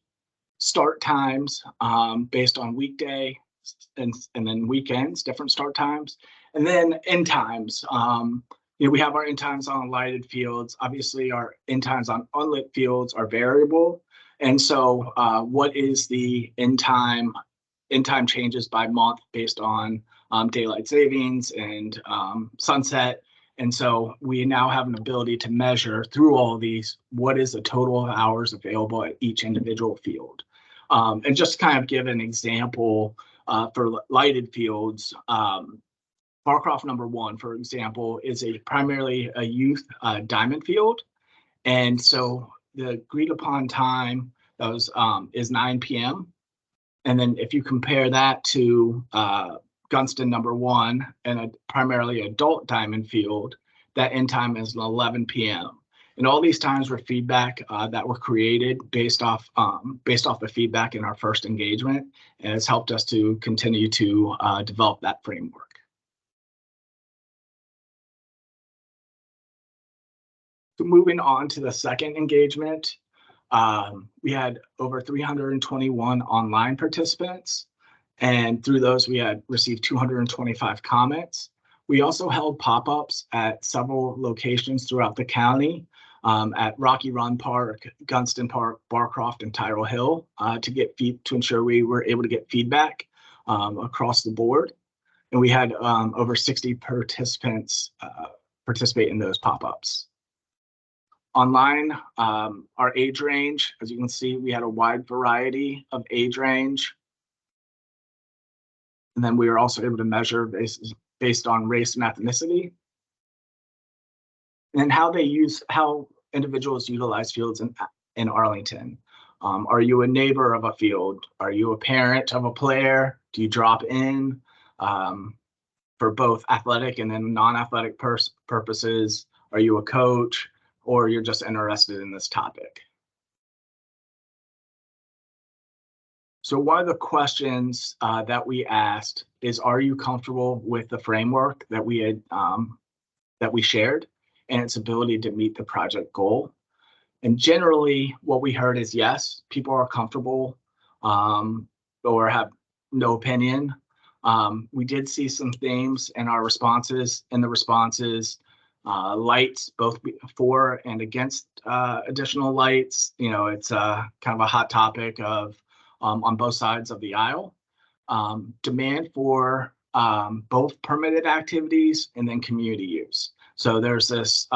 start times based on weekday and then weekends, different start times, and then end times. We have our end times on lighted fields. Obviously, our end times on unlit fields are variable. And so what is the end time changes by month based on daylight savings and sunset. And so we now have an ability to measure through all of these, what is the total of hours available at each individual field. And just to kind of give an example for lighted fields, Barcroft number 1, for example, is primarily a youth diamond field. And so the agreed upon time is 9 p.m. And then if you compare that to Gunston number 1 and a primarily adult diamond field, that end time is 11 p.m. And all these times were feedback that were created based off the feedback in our first engagement, and it's helped us to continue to develop that framework. So moving on to the second engagement, we had over 321 online participants, and through those we had received 225 comments. We also held pop-ups at several locations throughout the county, at Rocky Run Park, Gunston Park, Barcroft, and Tyrrell Hill, to ensure we were able to get feedback across the board. And we had over 60 participants participate in those pop-ups. Online, our age range, as you can see, we had a wide variety of age range. And then we were also able to measure based on race and ethnicity. And then how individuals utilize fields in Arlington. Are you a neighbor of a field? Are you a parent of a player? Do you drop in for both athletic and then non-athletic purposes? Are you a coach? Or you're just interested in this topic? So one of the questions that we asked is, are you comfortable with the framework that we had that we shared and its ability to meet the project goal? And generally what we heard is yes, people are comfortable or have no opinion. We did see some themes in our responses, lights, both for and against additional lights. It's kind of a hot topic of on both sides of the aisle. Demand for both permitted activities and then community use. So there's this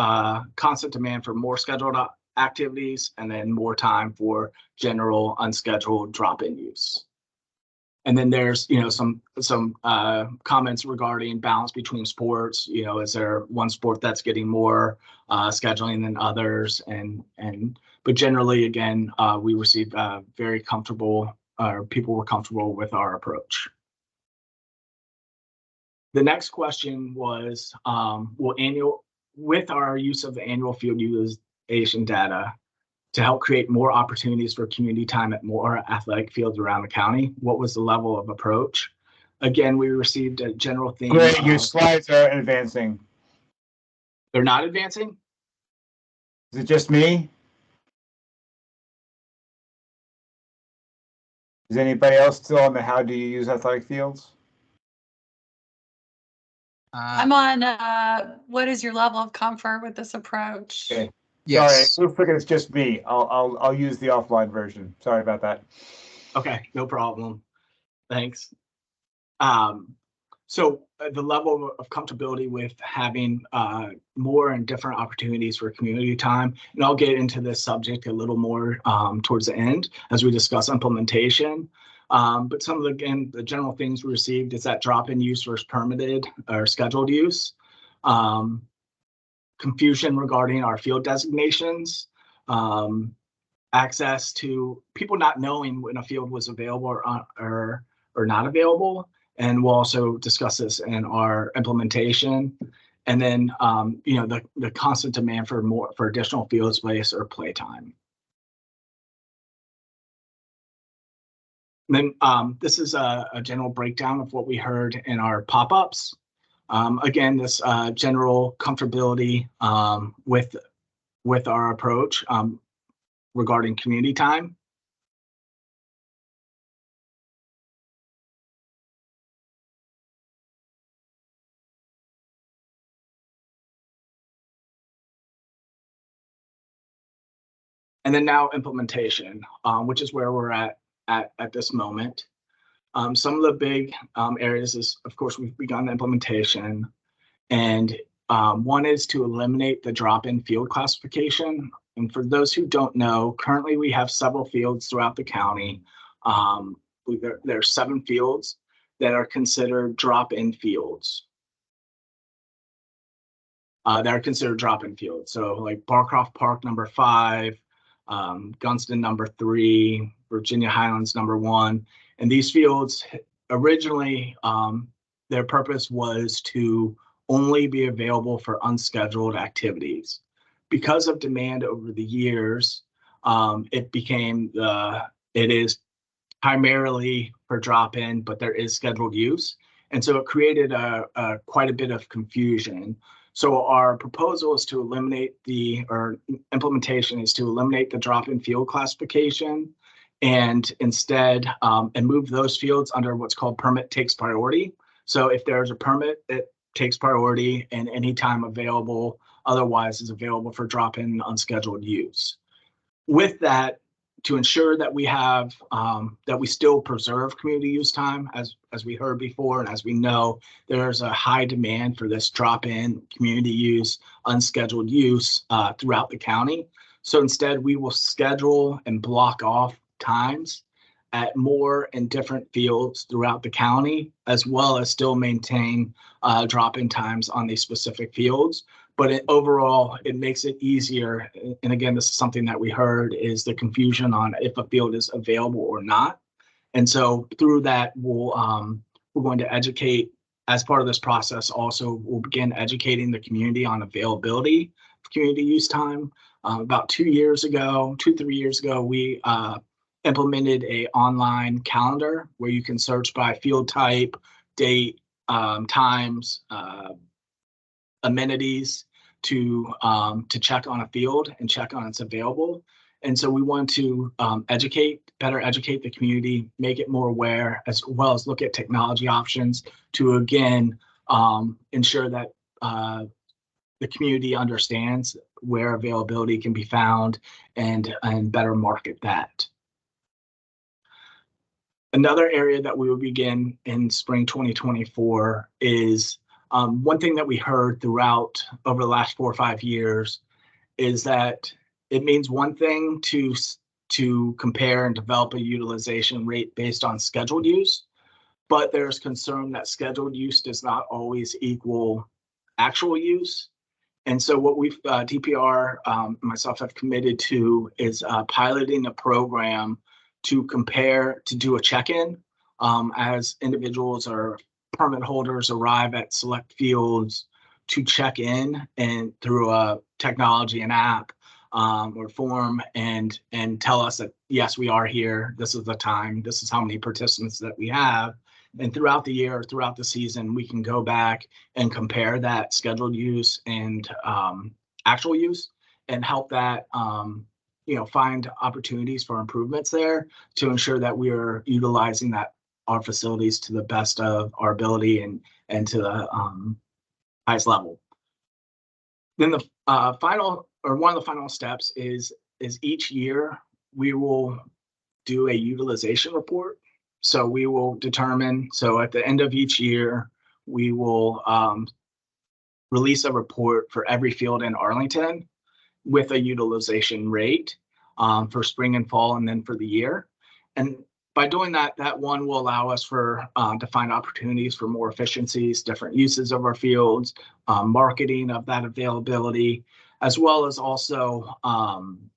constant demand for more scheduled activities and then more time for general unscheduled drop-in use. And then there's some comments regarding balance between sports. Is there one sport that's getting more scheduling than others? But generally, again, we received very comfortable, or people were comfortable with our approach. The next question was, with our use of the annual field utilization data to help create more opportunities for community time at more athletic fields around the county. What was the level of approach? Again, we received a general theme. Great, your slides are advancing. They're not advancing? Is it just me? Is anybody else still on the how do you use athletic fields? I'm on, what is your level of comfort with this approach? Okay. Yes. Sorry, looks like it's just me. I'll use the offline version. Sorry about that. Okay, no problem. Thanks. So the level of comfortability with having more and different opportunities for community time, and I'll get into this subject a little more towards the end as we discuss implementation. But some of the general things we received is that drop-in use versus permitted or scheduled use, confusion regarding our field designations, access to people not knowing when a field was available or not available. And we'll also discuss this in our implementation. And then, the constant demand for additional field space or playtime. And then this is a general breakdown of what we heard in our pop-ups. Again, this general comfortability with our approach regarding community time. And then now implementation, which is where we're at this moment. Some of the big areas is, of course, we've begun the implementation. And one is to eliminate the drop-in field classification. And for those who don't know, currently we have several fields throughout the county. There are 7 fields that are considered drop-in fields. So like Barcroft Park, number 5, Gunston, number 3, Virginia Highlands, number 1. And these fields originally, their purpose was to only be available for unscheduled activities. Because of demand over the years, it is primarily for drop-in, but there is scheduled use. And so it created quite a bit of confusion. So our proposal is to implementation is to eliminate the drop-in field classification and instead and move those fields under what's called permit takes priority. So if there's a permit, it takes priority and any time available otherwise is available for drop-in unscheduled use. With that, to ensure that we have that we still preserve community use time, as we heard before, and as we know, there's a high demand for this drop-in community use, unscheduled use throughout the county. So instead, we will schedule and block off times at more and different fields throughout the county, as well as still maintain drop-in times on these specific fields. But overall, it makes it easier. And again, this is something that we heard is the confusion on if a field is available or not. And so through that, we're going to educate as part of this process. Also, we'll begin educating the community on availability of community use time. About 3 years ago, we implemented an online calendar where you can search by field type, date, times, amenities to check on a field and check on it's available. And so we want to better educate the community, make it more aware, as well as look at technology options to again ensure that the community understands where availability can be found and better market that. Another area that we will begin in spring 2024 is one thing that we heard throughout over the last 4 or 5 years is that it means one thing to compare and develop a utilization rate based on scheduled use, but there's concern that scheduled use does not always equal actual use. And so what we've DPR myself have committed to is piloting a program to do a check-in as individuals or permit holders arrive at select fields to check in and through a technology and app or form and tell us that, yes, we are here. This is the time. This is how many participants that we have. And throughout the year, throughout the season, we can go back and compare that scheduled use and actual use and help that, find opportunities for improvements there to ensure that we are utilizing our facilities to the best of our ability and to the highest level. Then the one of the final steps is each year we will do a utilization report. So we will determine, so at the end of each year, we will release a report for every field in Arlington with a utilization rate for spring and fall and then for the year. And by doing that, that one will allow us to find opportunities for more efficiencies, different uses of our fields, marketing of that availability, as well as also, one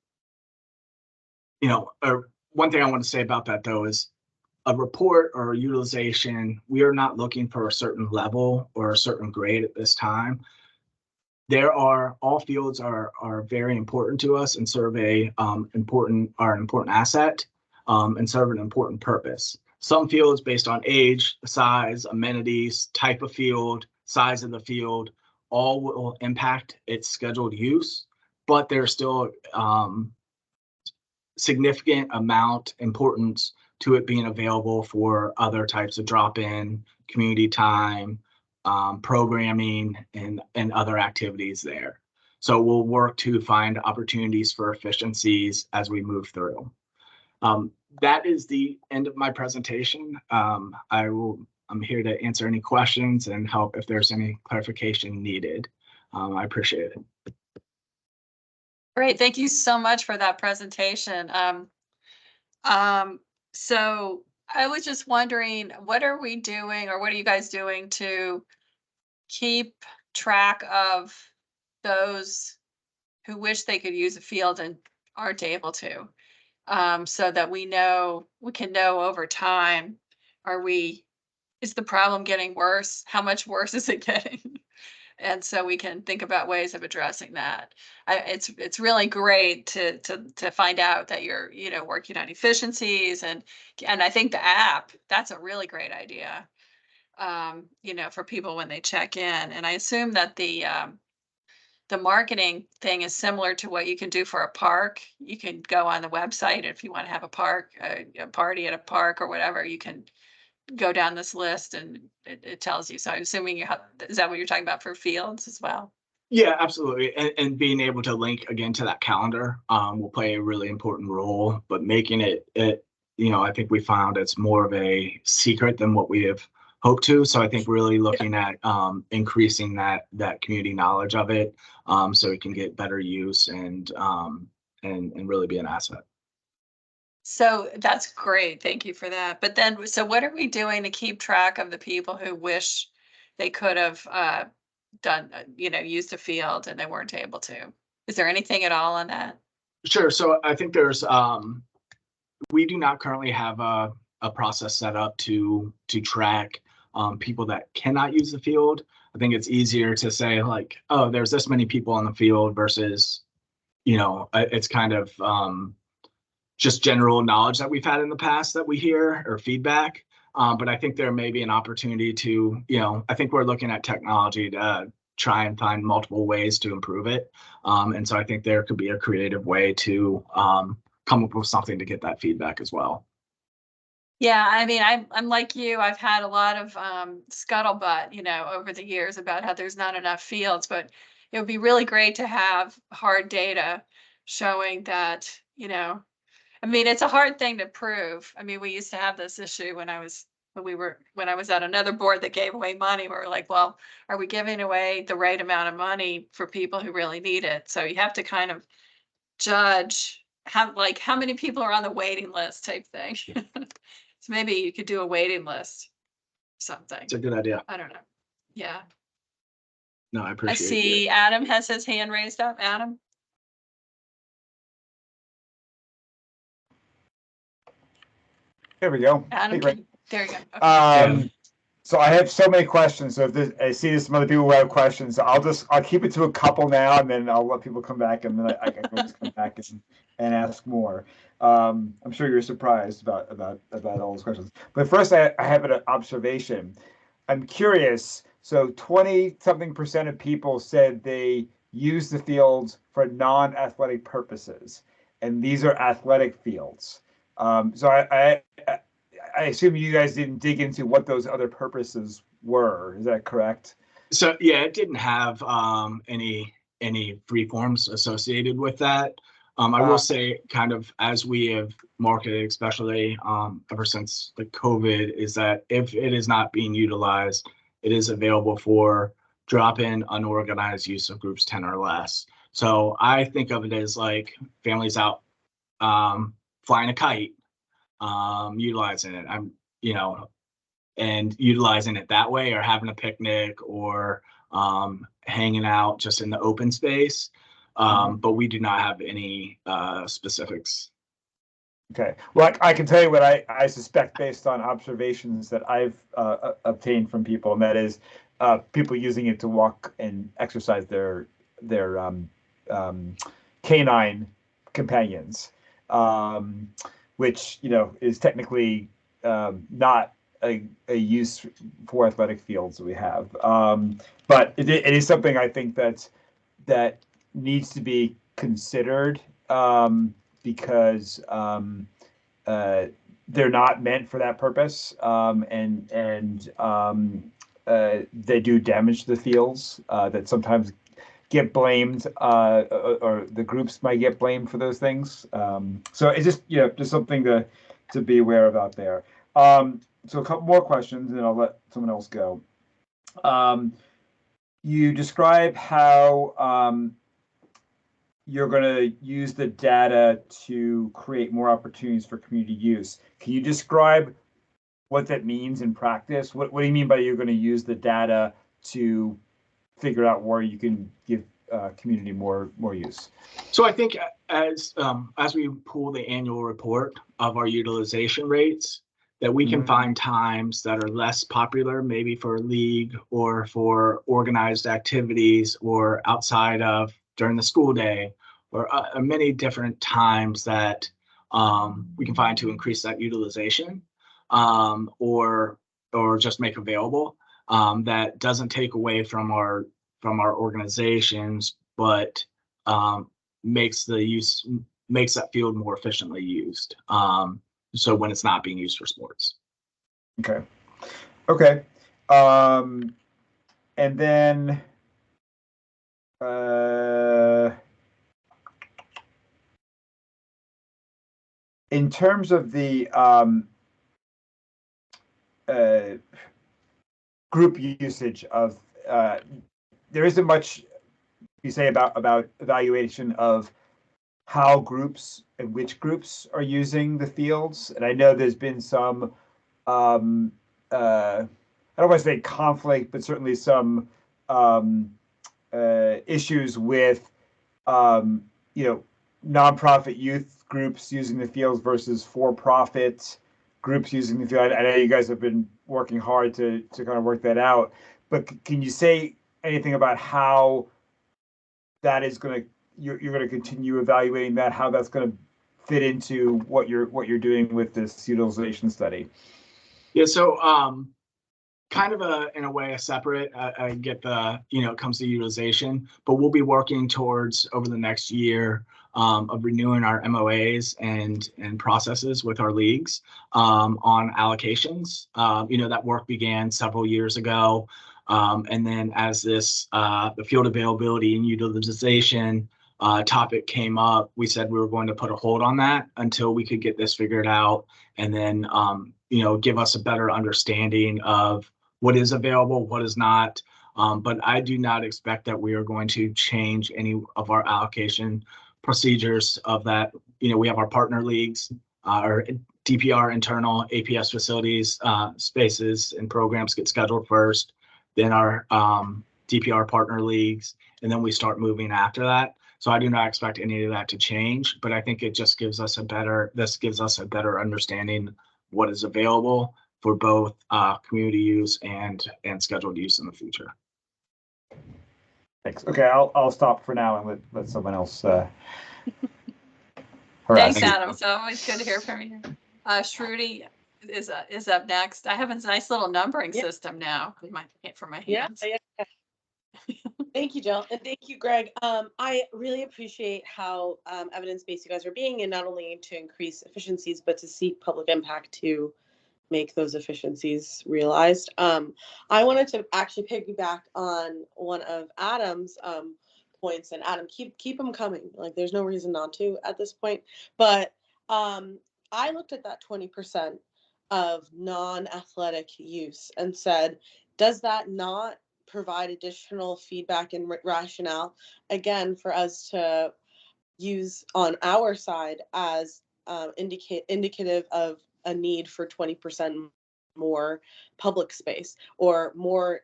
thing I want to say about that though is a report or utilization, we are not looking for a certain level or a certain grade at this time. All fields are very important to us and serve an important asset and serve an important purpose. Some fields based on age, size, amenities, type of field, size of the field, all will impact its scheduled use, but there's still significant amount importance to it being available for other types of drop-in, community time, programming, and other activities there. So we'll work to find opportunities for efficiencies as we move through. That is the end of my presentation. I'm here to answer any questions and help if there's any clarification needed. I appreciate it. Great, thank you so much for that presentation. So I was just wondering, what are we doing or what are you guys doing to keep track of those who wish they could use a field and aren't able to? So that we can know over time, is the problem getting worse? How much worse is it getting? And so we can think about ways of addressing that. It's really great to find out that you're working on efficiencies and I think the app, that's a really great idea. For people when they check in, and I assume that the marketing thing is similar to what you can do for a park. You can go on the website if you want to have a park, a party at a park or whatever. You can go down this list and it tells you. So I'm assuming is that what you're talking about for fields as well? Yeah, absolutely. And being able to link again to that calendar will play a really important role, but making it, I think we found it's more of a secret than what we have hoped to. So I think really looking at increasing that community knowledge of it so it can get better use and really be an asset. So that's great. Thank you for that. But then, so what are we doing to keep track of the people who wish they could have done, used a field and they weren't able to? Is there anything at all on that? Sure. So I think there's, we do not currently have a process set up to track people that cannot use the field. I think it's easier to say like, oh, there's this many people on the field versus, it's kind of just general knowledge that we've had in the past that we hear or feedback. But I think there may be an opportunity to, I think we're looking at technology to try and find multiple ways to improve it. And so I think there could be a creative way to come up with something to get that feedback as well. Yeah, I mean, I'm like you. I've had a lot of scuttlebutt, over the years about how there's not enough fields, but it would be really great to have hard data showing that, I mean, it's a hard thing to prove. I mean, we used to have this issue when I was at another board that gave away money. We were like, well, are we giving away the right amount of money for people who really need it? So you have to kind of judge how many people are on the waiting list type thing. So maybe you could do a waiting list or something. It's a good idea. I don't know. Yeah. No, I I appreciate it. see Adam has his hand raised up. Adam? There we go. Adam, Hey, Ray. there you go. Okay. So I have so many questions. So I see there's some other people who have questions. So I'll keep it to a couple now, and then I'll let people come back, and then I can just come back and ask more. I'm sure you're surprised about all those questions. But first, I have an observation. I'm curious. So 20-something% of people said they use the fields for non-athletic purposes, and these are athletic fields. So I assume you guys didn't dig into what those other purposes were. Is that correct? So yeah, it didn't have any free forms associated with that. I will say, kind of as we have marketed, especially ever since the COVID, is that if it is not being utilized, it is available for drop-in unorganized use of groups 10 or less. So I think of it as like families out flying a kite, utilizing it. And utilizing it that way, or having a picnic, or hanging out just in the open space. But we do not have any specifics. Okay. Well, I can tell you what I suspect based on observations that I've obtained from people, and that is people using it to walk and exercise their canine companions, which is technically not a use for athletic fields that we have. But it is something I think that needs to be considered, because they're not meant for that purpose, and they do damage the fields that sometimes get blamed, or the groups might get blamed for those things. So it's just something to be aware of out there. So a couple more questions, and then I'll let someone else go. You describe how you're going to use the data to create more opportunities for community use. Can you describe what that means in practice? What do you mean by you're going to use the data to figure out where you can give community more use? So I think as we pull the annual report of our utilization rates, that we can find times that are less popular, maybe for a league or for organized activities, or outside of during the school day, or many different times that we can find to increase that utilization, or just make available, that doesn't take away from our organizations, but makes that field more efficiently used. So when it's not being used for sports. Okay. And then in terms of the group usage of, there isn't much you say about evaluation of how groups and which groups are using the fields. And I know there's been some, I don't want to say conflict, but certainly some issues with, nonprofit youth groups using the fields versus for-profit groups using the field. I know you guys have been working hard to kind of work that out, but can you say anything about how that is going to, you're going to continue evaluating that, how that's going to fit into what you're doing with this utilization study? Yeah, so kind of in a way a separate, I get the, it comes to utilization, but we'll be working towards over the next year of renewing our MOAs and processes with our leagues on allocations. That work began several years ago. And then as this, the field availability and utilization topic came up, we said we were going to put a hold on that until we could get this figured out, and then, give us a better understanding of what is available, what is not. But I do not expect that we are going to change any of our allocation procedures of that. We have our partner leagues, our DPR internal APS facilities, spaces and programs get scheduled first, then our DPR partner leagues, and then we start moving after that. So I do not expect any of that to change, but I think it just gives us a better understanding what is available, for both community use and scheduled use in the future. Thanks. Okay, I'll stop for now and let someone else. Thanks, Adam. It's always good to hear from you. Shruti is up next. I have a nice little numbering system now for my hands. Yeah. Thank you, Jill, and thank you, Greg. I really appreciate how evidence-based you guys are being, and not only to increase efficiencies, but to seek public impact to make those efficiencies realized. I wanted to actually piggyback on one of Adam's points, and Adam, keep them coming. Like, there's no reason not to at this point. But I looked at that 20% of non-athletic use and said, does that not provide additional feedback and rationale, again, for us to use on our side as indicative of a need for 20% more public space or more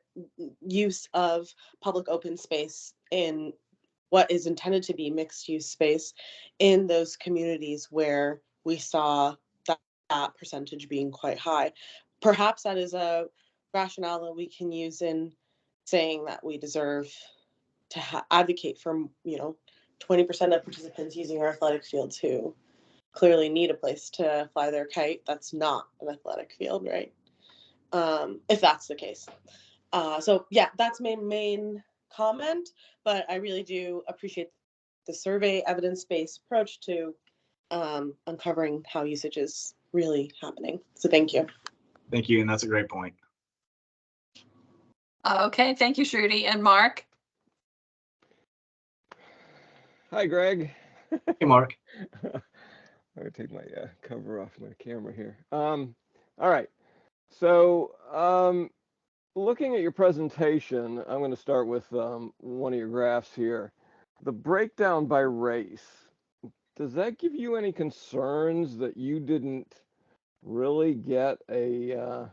use of public open space in what is intended to be mixed use space in those communities where we saw that percentage being quite high. Perhaps that is a rationale that we can use in saying that we deserve to advocate for, 20% of participants using our athletic fields who clearly need a place to fly their kite. That's not an athletic field, right? If that's the case. So yeah, that's my main comment, but I really do appreciate the survey evidence-based approach to uncovering how usage is really happening. So thank you. Thank you, and that's a great point. Okay, thank you, Shruti. And Mark? Hi, Greg. Hey, Mark. I'm gonna take my cover off my camera here. All right. So looking at your presentation, I'm going to start with one of your graphs here. The breakdown by race. Does that give you any concerns that you didn't really get a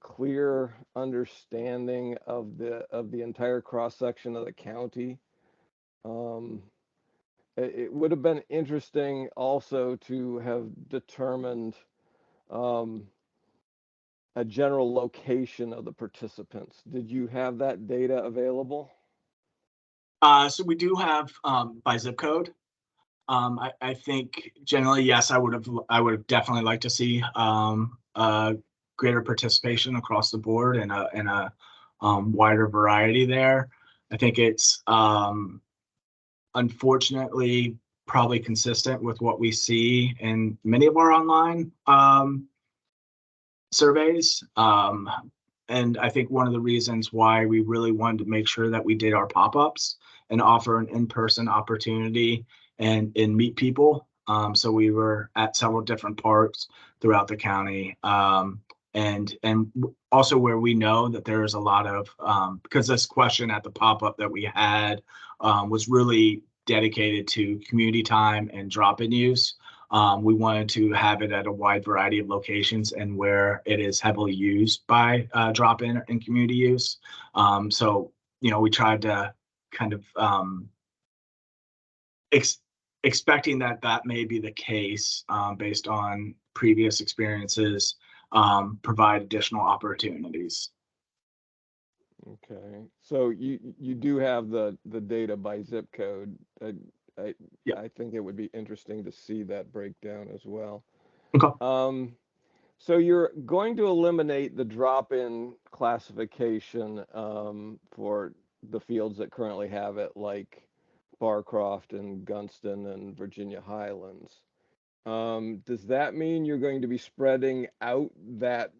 clear understanding of the entire cross section of the county? It would have been interesting also to have determined a general location of the participants. Did you have that data available? So we do have by zip code. I think generally, yes, I would have definitely liked to see greater participation across the board and a wider variety there. I think it's unfortunately probably consistent with what we see in many of our online surveys. And I think one of the reasons why we really wanted to make sure that we did our pop-ups and offer an in-person opportunity and meet people. So we were at several different parks throughout the county. And also where we know that there is a lot of, because this question at the pop-up that we had was really dedicated to community time and drop-in use. We wanted to have it at a wide variety of locations and where it is heavily used by drop-in and community use. So, we tried to kind of expecting that may be the case based on previous experiences, provide additional opportunities. Okay, so you do have the data by zip code. Yeah. I think it would be interesting to see that breakdown as well. Okay. So you're going to eliminate the drop-in classification for the fields that currently have it, like Barcroft and Gunston and Virginia Highlands. Does that mean you're going to be spreading out that,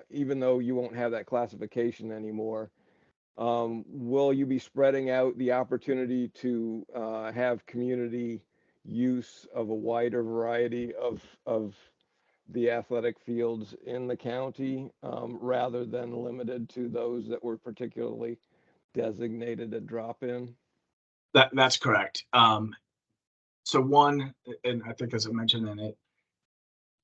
even though you won't have that classification anymore, will you be spreading out the opportunity to have community use of a wider variety of the athletic fields in the county, rather than limited to those that were particularly designated a drop-in? That's correct. So one, and I think as I mentioned in it,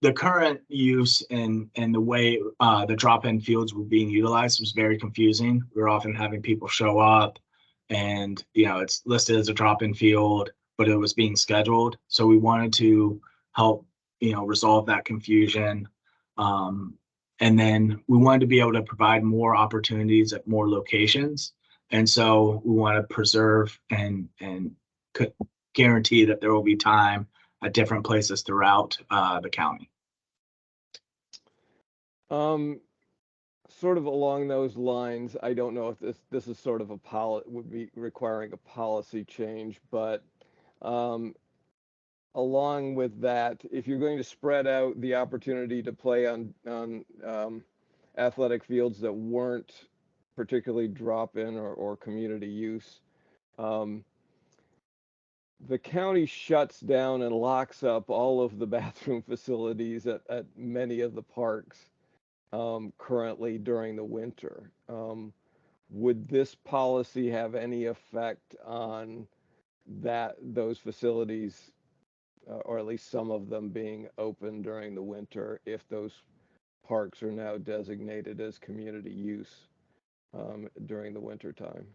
the current use and the way the drop-in fields were being utilized was very confusing. We were often having people show up and, it's listed as a drop-in field, but it was being scheduled. So we wanted to help, resolve that confusion And then we wanted to be able to provide more opportunities at more locations. And so we want to preserve and guarantee that there will be time at different places throughout the county. Sort of along those lines, I don't know if this is sort of would be requiring a policy change, but along with that, if you're going to spread out the opportunity to play on athletic fields that weren't particularly drop-in or community use, the county shuts down and locks up all of the bathroom facilities at many of the parks currently during the winter. Would this policy have any effect on those facilities, or at least some of them being open during the winter, if those parks are now designated as community use during the winter time?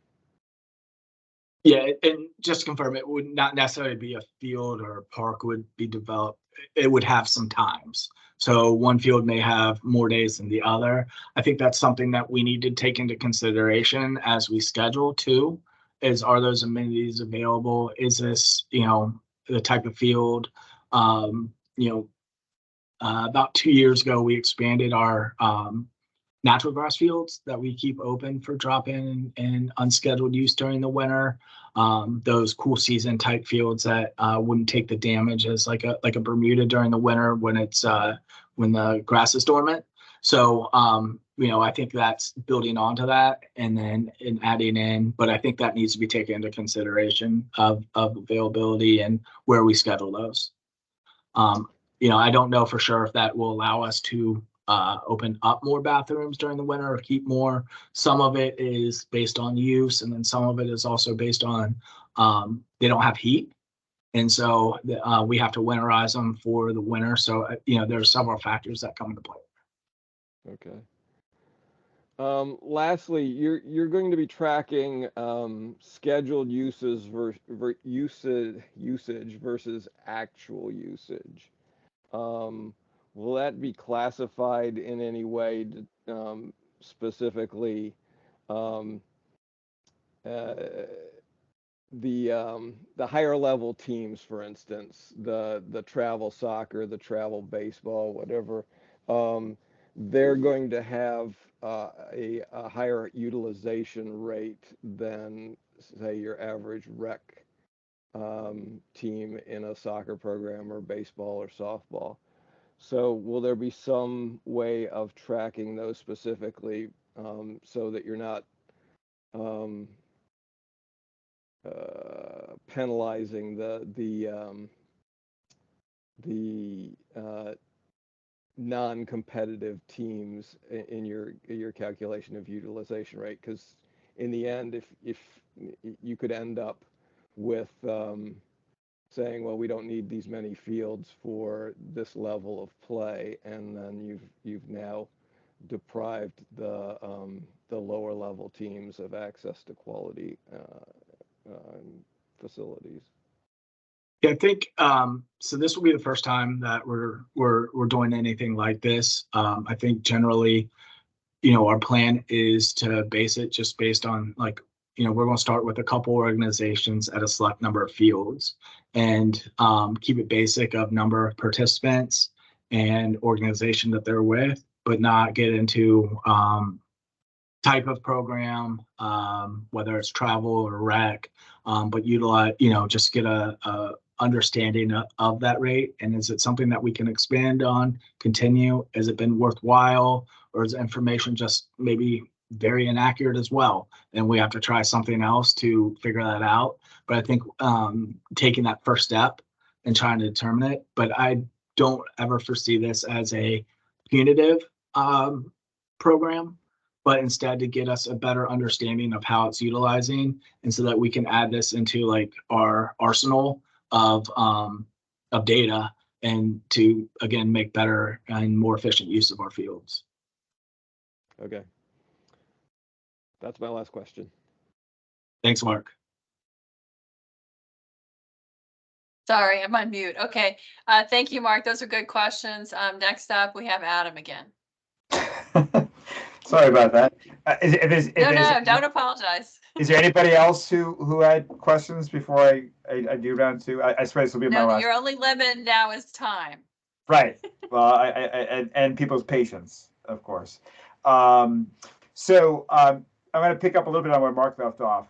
Yeah, and just to confirm, it would not necessarily be a field or a park would be developed. It would have some times. So one field may have more days than the other. I think that's something that we need to take into consideration as we schedule too, is are those amenities available? Is this, the type of field? About 2 years ago, we expanded our natural grass fields that we keep open for drop-in and unscheduled use during the winter. Those cool season type fields that wouldn't take the damage as like a Bermuda during the winter when the grass is dormant. So I think that's building onto that and then adding in, but I think that needs to be taken into consideration of availability and where we schedule those. I don't know for sure if that will allow us to open up more bathrooms during the winter or keep more. Some of it is based on use, and then some of it is also based on they don't have heat. And so we have to winterize them for the winter. So, there are several factors that come into play. Okay. Lastly, you're going to be tracking scheduled usage versus actual usage. Will that be classified in any way, specifically the higher level teams, for instance, the travel soccer, the travel baseball, whatever, they're going to have a higher utilization rate than, say, your average rec team in a soccer program or baseball or softball. So will there be some way of tracking those specifically so that you're not penalizing the non-competitive teams in your calculation of utilization rate? Because in the end, if you could end up with saying, well, we don't need these many fields for this level of play, and then you've now deprived the lower level teams of access to quality facilities. Yeah, I think so. This will be the first time that we're doing anything like this. I think generally, our plan is to base it just based on we're going to start with a couple organizations at a select number of fields and keep it basic of number of participants and organization that they're with, but not get into type of program, whether it's travel or rec, but utilize, just get a understanding of that rate. And is it something that we can expand on, continue? Has it been worthwhile, or is the information just maybe very inaccurate as well? And we have to try something else to figure that out. But I think taking that first step and trying to determine it, but I don't ever foresee this as a punitive program, but instead to get us a better understanding of how it's utilizing, and so that we can add this into our arsenal of data and to, again, make better and more efficient use of our fields. Okay. That's my last question. Thanks, Mark. Sorry, I'm on mute. Okay. Thank you, Mark. Those are good questions. Next up, we have Adam again. Sorry about that. No, don't apologize. Is there anybody else who had questions before I do round two? I swear this will be my No, last. your only limit now is time. Right. Well, and people's patience, of course. So I'm going to pick up a little bit on where Mark left off.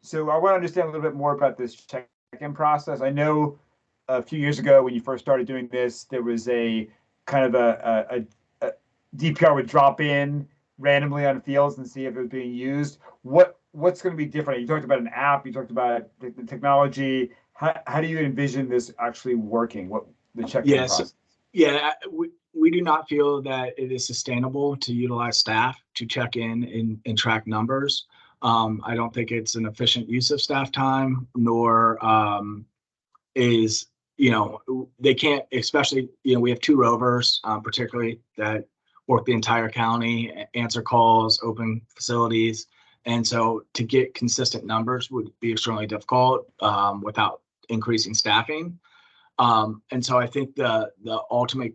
So I want to understand a little bit more about this check-in process. I know a few years ago when you first started doing this, there was a kind of a DPR would drop in randomly on fields and see if it was being used. What's going to be different? You talked about an app. You talked about the technology. How do you envision this actually working? What the check-in process? Yeah, we do not feel that it is sustainable to utilize staff to check in and track numbers. I don't think it's an efficient use of staff time, nor is, they can't, especially, we have 2 rovers, particularly that work the entire county, answer calls, open facilities. And so to get consistent numbers would be extremely difficult without increasing staffing. And so I think the ultimate,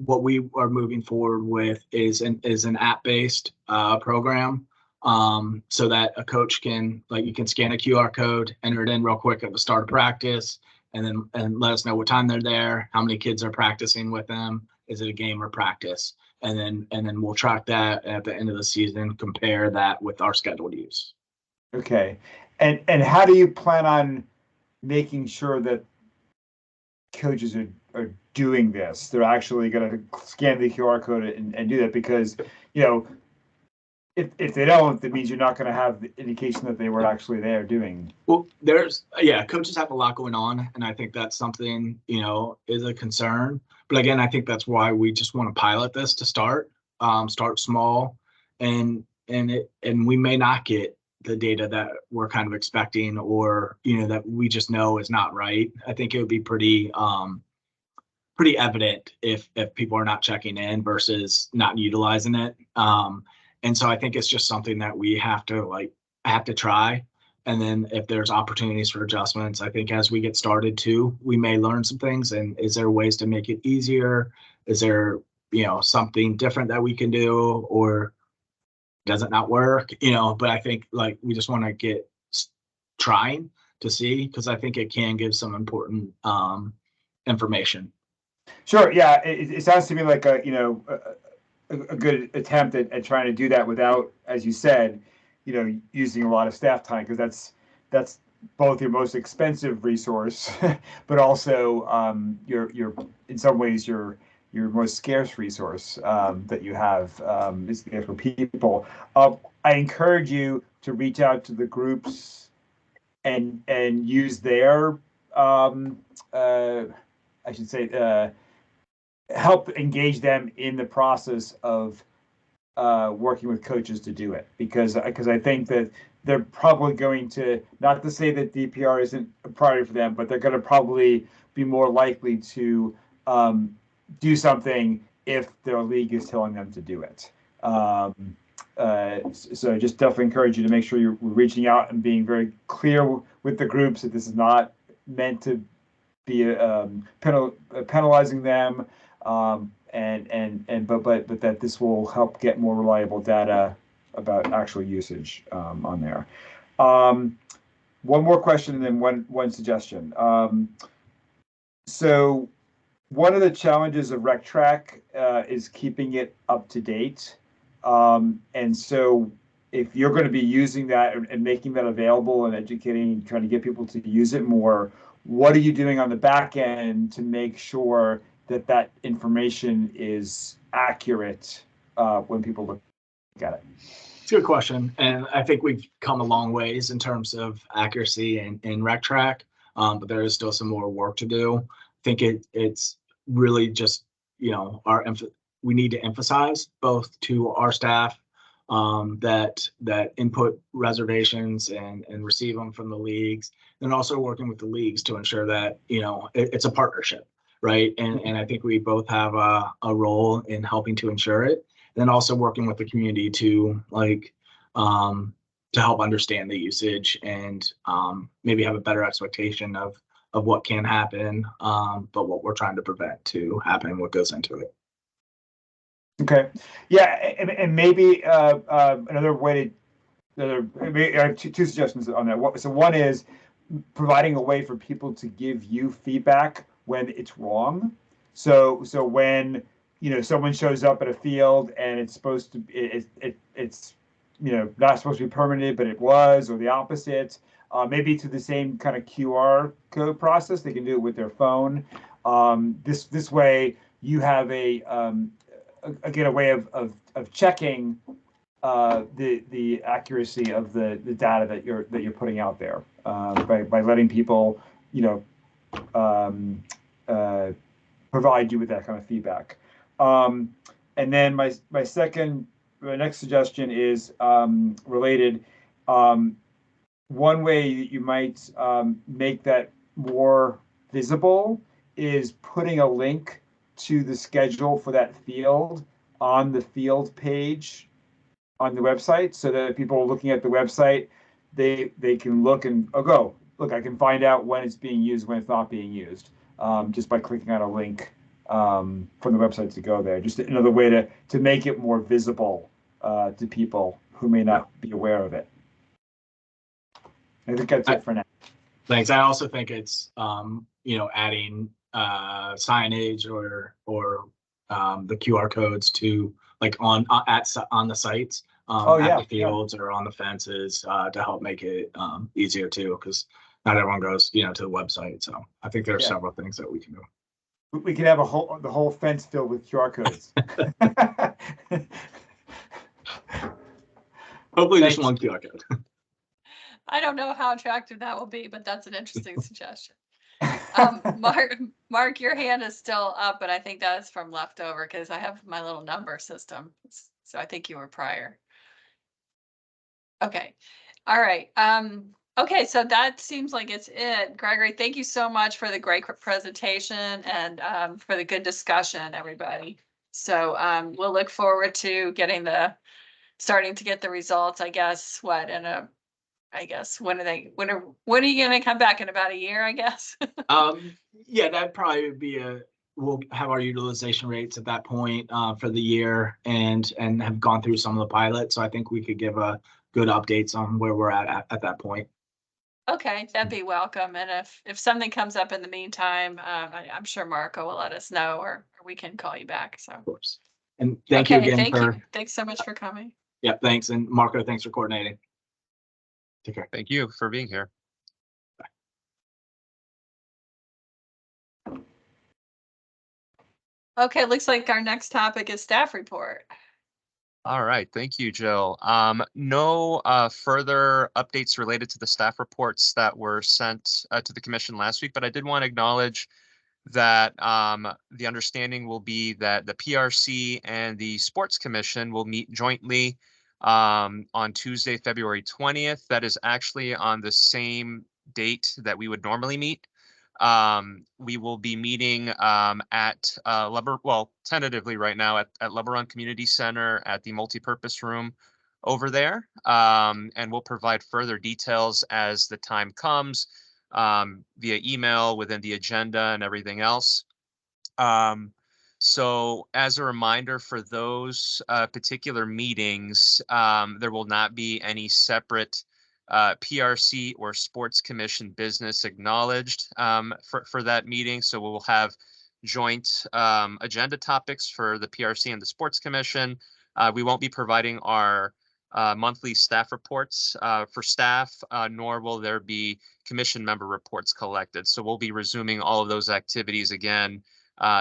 what we are moving forward with is an app-based program, so that a coach can, you can scan a QR code, enter it in real quick at the start of practice, and let us know what time they're there, how many kids are practicing with them, is it a game or practice, and then we'll track that at the end of the season, compare that with our scheduled use. Okay, and how do you plan on making sure that coaches are doing this? They're actually going to scan the QR code and do that, because if they don't, that means you're not going to have the indication that they were actually there doing. Well, coaches have a lot going on, and I think that's something, is a concern. But again, I think that's why we just want to pilot this to start small, and we may not get the data that we're kind of expecting, or, that we just know is not right. I think it would be pretty evident if people are not checking in versus not utilizing it. And so I think it's just something that we have to try. And then if there's opportunities for adjustments, I think as we get started too, we may learn some things. And is there ways to make it easier? Is there, something different that we can do, or does it not work? But I think we just want to get trying to see, because I think it can give some important information. Sure. Yeah. It sounds to me like a good attempt at trying to do that without, as you said, using a lot of staff time, because that's both your most expensive resource, but also your in some ways your most scarce resource that you have is the actual people. I encourage you to reach out to the groups and use their I should say help engage them in the process of working with coaches to do it, because I think that they're probably going to, not to say that DPR isn't a priority for them, but they're going to probably be more likely to do something if their league is telling them to do it. So just definitely encourage you to make sure you're reaching out and being very clear with the groups that this is not meant to be penalizing them, but that this will help get more reliable data about actual usage on there. One more question and then one suggestion. So one of the challenges of RecTrack is keeping it up to date. And so if you're going to be using that and making that available and educating, trying to get people to use it more, what are you doing on the back end to make sure that information is accurate when people look at it? It's a good question. And I think we've come a long ways in terms of accuracy in RecTrack, but there is still some more work to do. I think it's really just, we need to emphasize both to our staff that input reservations and receive them from the leagues, and also working with the leagues to ensure that, it's a partnership, right? And I think we both have a role in helping to ensure it, and then also working with the community to help understand the usage and maybe have a better expectation of what can happen, but what we're trying to prevent to happen, what goes into it. Okay. Yeah, and maybe another way to I have two suggestions on that. So one is providing a way for people to give you feedback when it's wrong. So when someone shows up at a field and it's supposed to it's not supposed to be permitted, but it was, or the opposite. Maybe to the same kind of QR code process, they can do it with their phone. This way you have again a way of checking the accuracy of the data that you're putting out there by letting people um, uh, provide you with that kind of feedback. And then my next suggestion is related. One way that you might make that more visible is putting a link to the schedule for that field on the field page on the website, so that people looking at the website, they can look and look, I can find out when it's being used, when it's not being used, just by clicking on a link from the website to go there. Just another way to make it more visible to people who may not be aware of it. I think that's it for now. Thanks. I also think it's adding signage or the QR codes to on the sites at the fields or on the fences to help make it easier too, because not everyone goes to the website. So I think there are several things that we can do. We can have the whole fence filled with QR codes. Hopefully just one QR code. I don't know how attractive that will be, but that's an interesting suggestion. Mark, your hand is still up, but I think that's from leftover because I have my little number system. So I think you were prior. Okay. All right. Okay, so that seems like it's it. Gregory, thank you so much for the great presentation and for the good discussion, everybody. So we'll look forward to starting to get the results, I guess, when are you gonna come back, in about a year, I guess? Yeah, that'd probably be we'll have our utilization rates at that point for the year and have gone through some of the pilots. So I think we could give good updates on where we're at that point. Okay, that'd be welcome. And if something comes up in the meantime, I'm sure Marco will let us know, or we can call you back. So of course. And thank you again Thanks so much for coming. Yeah, thanks. And Marco, thanks for coordinating. Take care. Thank you for being here. Okay, looks like our next topic is staff report. All right, thank you, Jill. No further updates related to the staff reports that were sent to the commission last week, but I did want to acknowledge that the understanding will be that the PRC and the Sports Commission will meet jointly on Tuesday, February 20th. That is actually on the same date that we would normally meet. We will be meeting at tentatively right now at LeBaron Community Center at the multipurpose room over there. And we'll provide further details as the time comes via email within the agenda and everything else. So as a reminder for those particular meetings, there will not be any separate PRC or Sports Commission business acknowledged for that meeting. So we will have joint agenda topics for the PRC and the Sports Commission. We won't be providing our monthly staff reports for staff, nor will there be commission member reports collected. So we'll be resuming all of those activities again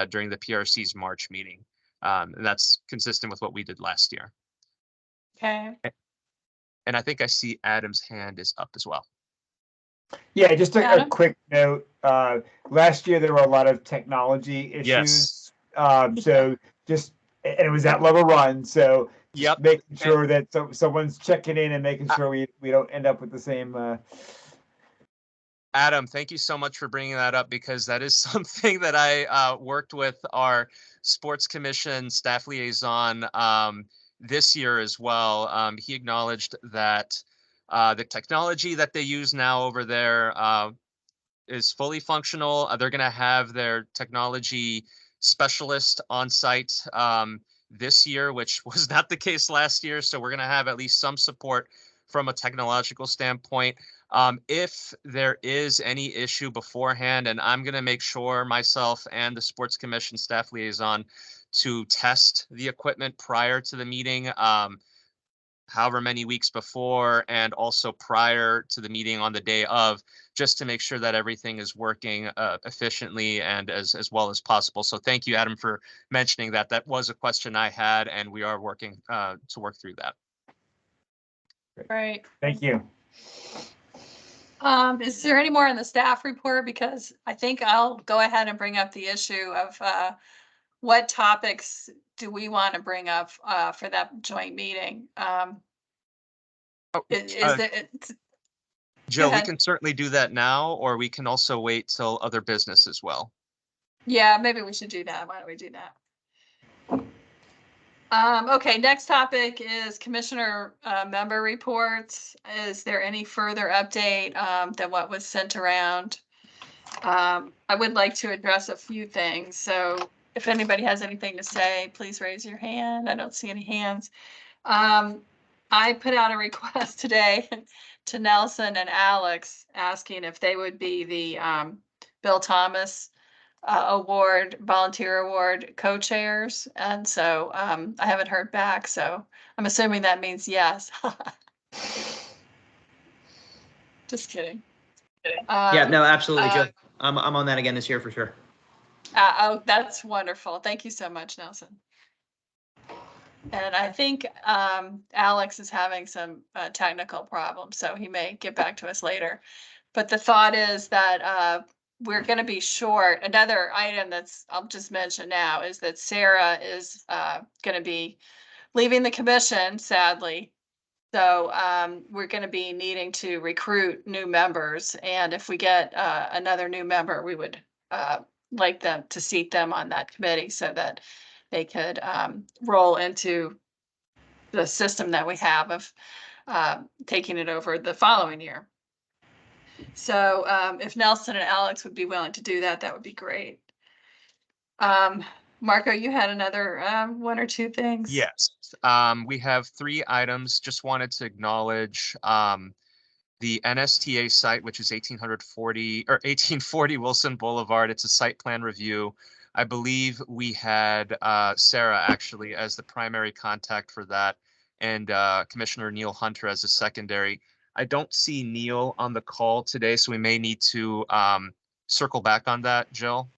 during the PRC's March meeting. And that's consistent with what we did last year. Okay. And I think I see Adam's hand is up as well. Yeah, just a quick note. Last year there were a lot of technology issues. Yes. So and it was at level run. So yep, making sure that someone's checking in and making sure we don't end up with the same. Adam, thank you so much for bringing that up, because that is something that I worked with our Sports Commission staff liaison this year as well. He acknowledged that the technology that they use now over there is fully functional. They're going to have their technology specialist on site this year, which was not the case last year. So we're going to have at least some support from a technological standpoint. If there is any issue beforehand, and I'm going to make sure myself and the Sports Commission staff liaison to test the equipment prior to the meeting, however many weeks before, and also prior to the meeting on the day of, just to make sure that everything is working efficiently and as well as possible. So thank you, Adam, for mentioning that. That was a question I had, and we are working to work through that. Right. Thank you. Is there any more in the staff report? Because I think I'll go ahead and bring up the issue of what topics do we want to bring up for that joint meeting? Is there, Jill, we ahead. can certainly do that now, or we can also wait till other business as well. Yeah, maybe we should do that. Why don't we do that? Okay, next topic is commissioner member reports. Is there any further update than what was sent around? I would like to address a few things. So if anybody has anything to say, please raise your hand. I don't see any hands. I put out a request today to Nelson and Alex asking if they would be the Bill Thomas award, volunteer award co-chairs. And so I haven't heard back. So I'm assuming that means yes. Just kidding. Yeah, no, absolutely, Jill. I'm on that again this year for sure. Oh, that's wonderful. Thank you so much, Nelson. And I think Alex is having some technical problems, so he may get back to us later. But the thought is that we're going to be short. Another item that's I'll just mention now is that Sarah is going to be leaving the commission, sadly. So we're going to be needing to recruit new members. And if we get another new member, we would like them to seat them on that committee so that they could roll into the system that we have of taking it over the following year. So if Nelson and Alex would be willing to do that, that would be great. Marco, you had another one or two things? Yes. We have 3 items. Just wanted to acknowledge the NSTA site, which is 1840 Wilson Boulevard. It's a site plan review. I believe we had Sarah actually as the primary contact for that, and Commissioner Neil Hunter as a secondary. I don't see Neil on the call today, so we may need to circle back on that, Jill,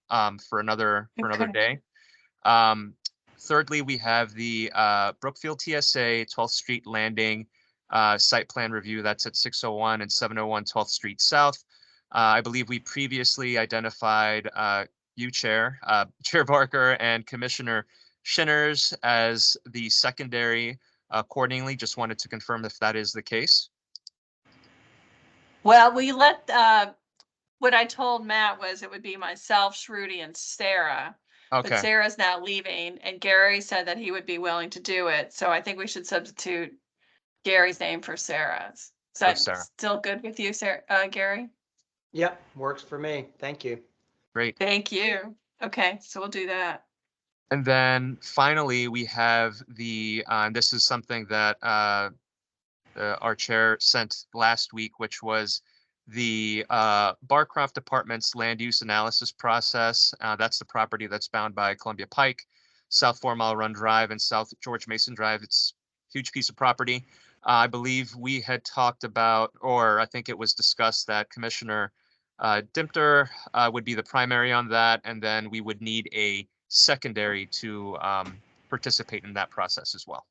for another day. Thirdly, we have the Brookfield TSA 12th Street Landing site plan review. That's at 601 and 701 12th Street South. I believe we previously identified you, Chair Barker, and Commissioner Shinners as the secondary accordingly. Just wanted to confirm if that is the case. Well, we let, what I told Matt was it would be myself, Shruti, and Sarah. Okay. But Sarah's now leaving, and Gary said that he would be willing to do it. So I think we should substitute Gary's name for Sarah's. Is that still good with you, Sarah, Gary? Yep, works for me. Thank you. Great. Thank you. Okay, so we'll do that. And then finally, we have the, this is something that our chair sent last week, which was the Barcroft Apartments land use analysis process. That's the property that's bound by Columbia Pike, South 4 Mile Run Drive, and South George Mason Drive. It's a huge piece of property. I believe we had talked about, or I think it was discussed that Commissioner Dimter would be the primary on that, and then we would need a secondary to participate in that process as well.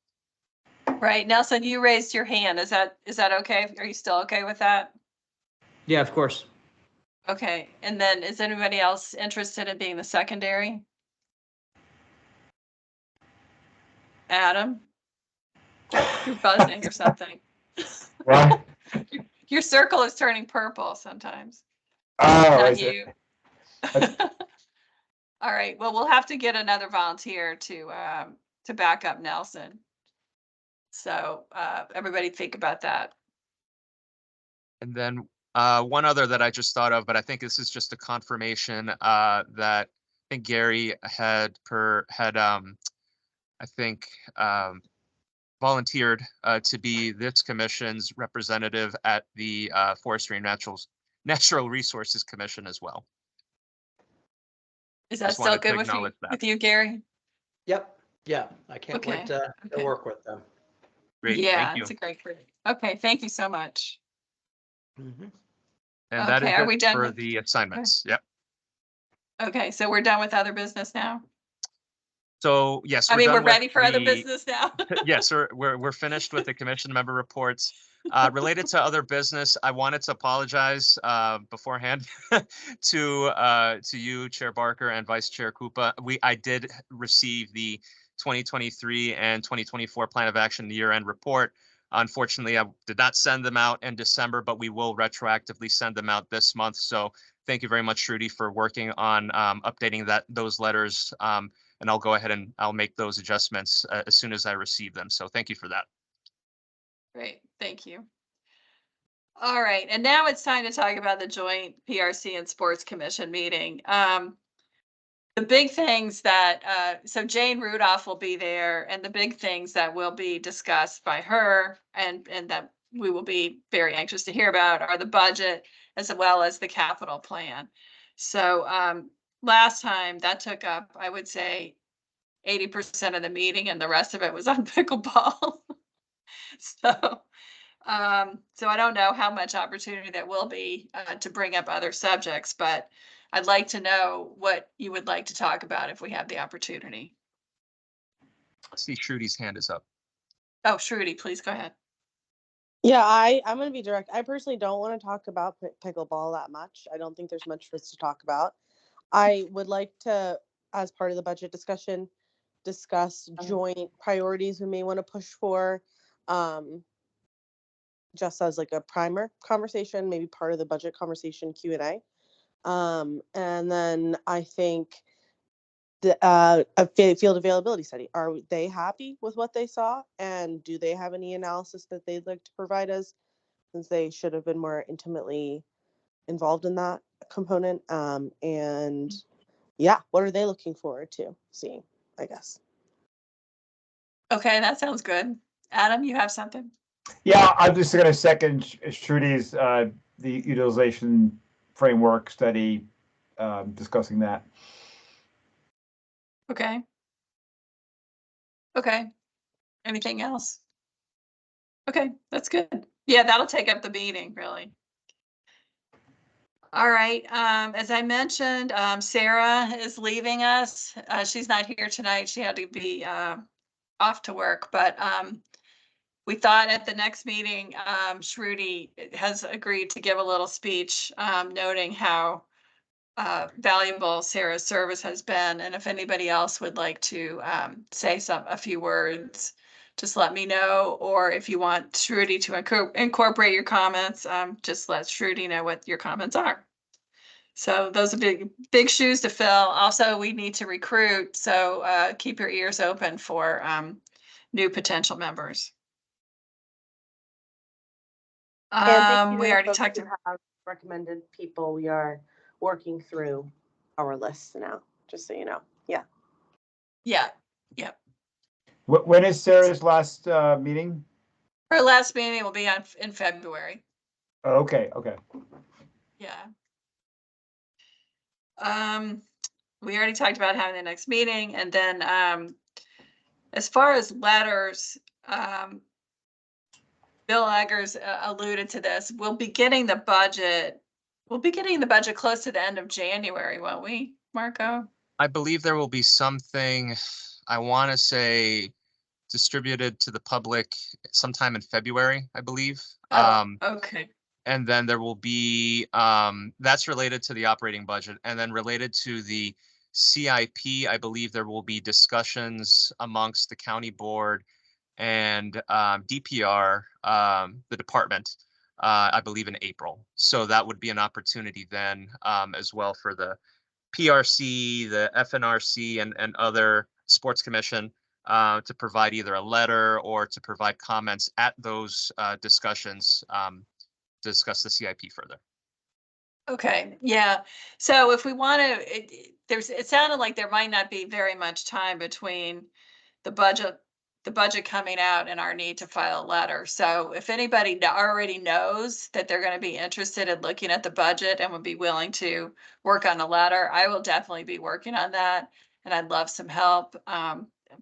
Right, Nelson, you raised your hand. Is that okay? Are you still okay with that? Yeah, of course. Okay, and then is anybody else interested in being the secondary? Adam? You're buzzing or something. What? Your circle is turning purple sometimes. Oh, Not you. All right, well, we'll have to get another volunteer to back up Nelson. So everybody think about that. And then one other that I just thought of, but I think this is just a confirmation that I think Gary had I think, volunteered to be this commission's representative at the Forestry and Natural Resources Commission as well. Is that Just still wanted to good with you, acknowledge that. Gary? Yep. Yeah, I can't Okay, wait to okay. work with them. Great, Yeah, thank you. it's a great group. Okay, thank you so much. Mhm. And that Okay, is are we it done for with- the assignments. Yep. Okay, so we're done with other business now? So yes, I mean, done we're with ready for other the- business now? Yes, we're finished with the commission member reports. Related to other business, I wanted to apologize beforehand to you, Chair Barker and Vice Chair Koopa. I did receive the 2023 and 2024 Plan of Action year-end report. Unfortunately, I did not send them out in December, but we will retroactively send them out this month. So thank you very much, Trudy, for working on updating those letters. And I'll go ahead and I'll make those adjustments as soon as I receive them. So thank you for that. Great, thank you. All right, and now it's time to talk about the joint PRC and Sports Commission meeting. The big things that, so Jane Rudolph will be there, and the big things that will be discussed by her and that we will be very anxious to hear about are the budget as well as the capital plan. So last time that took up, I would say, 80% of the meeting, and the rest of it was on pickleball. So I don't know how much opportunity there will be to bring up other subjects, but I'd like to know what you would like to talk about if we have the opportunity. I see Trudy's hand is up. Oh, Shruti, please go ahead. Yeah, I'm going to be direct. I personally don't want to talk about pickleball that much. I don't think there's much for us to talk about. I would like to, as part of the budget discussion, discuss joint priorities we may want to push for, just as like a primer conversation, maybe part of the budget conversation Q&A. And then I think a field availability study. Are they happy with what they saw? And do they have any analysis that they'd like to provide us, since they should have been more intimately involved in that component? And yeah, what are they looking forward to seeing, I guess? Okay, that sounds good. Adam, you have something? Yeah, I'm just going to second Trudy's the utilization framework study, discussing that. Okay. Okay. Anything else? Okay, that's good. Yeah, that'll take up the meeting, really. All right, as I mentioned, Sarah is leaving us. She's not here tonight. She had to be off to work, but we thought at the next meeting, Shruti has agreed to give a little speech noting how valuable Sarah's service has been. And if anybody else would like to say a few words, just let me know. Or if you want Shruti to incorporate your comments, just let Shruti know what your comments are. So those are big shoes to fill. Also, we need to recruit. So keep your ears open for new potential members. And thank you to We the already folks talked who have recommended people. We are working through our lists now, just so you know. Yeah. Yeah. Yep. When is Sarah's last meeting? Her last meeting will be in February. Oh, okay. Yeah. We already talked about having the next meeting, and then as far as letters, Bill Eggers alluded to this. We'll be getting the budget. We'll be getting the budget close to the end of January, won't we, Marco? I believe there will be something, I want to say, distributed to the public sometime in February, I believe. Okay. And then there will be, that's related to the operating budget. And then related to the CIP, I believe there will be discussions amongst the county board and DPR, the department, I believe in April. So that would be an opportunity then as well for the PRC, the FNRC, and other sports commission to provide either a letter or to provide comments at those discussions to discuss the CIP further. Okay, yeah. So if we want to, it sounded like there might not be very much time between the budget coming out and our need to file a letter. So if anybody already knows that they're going to be interested in looking at the budget and would be willing to work on a letter, I will definitely be working on that. And I'd love some help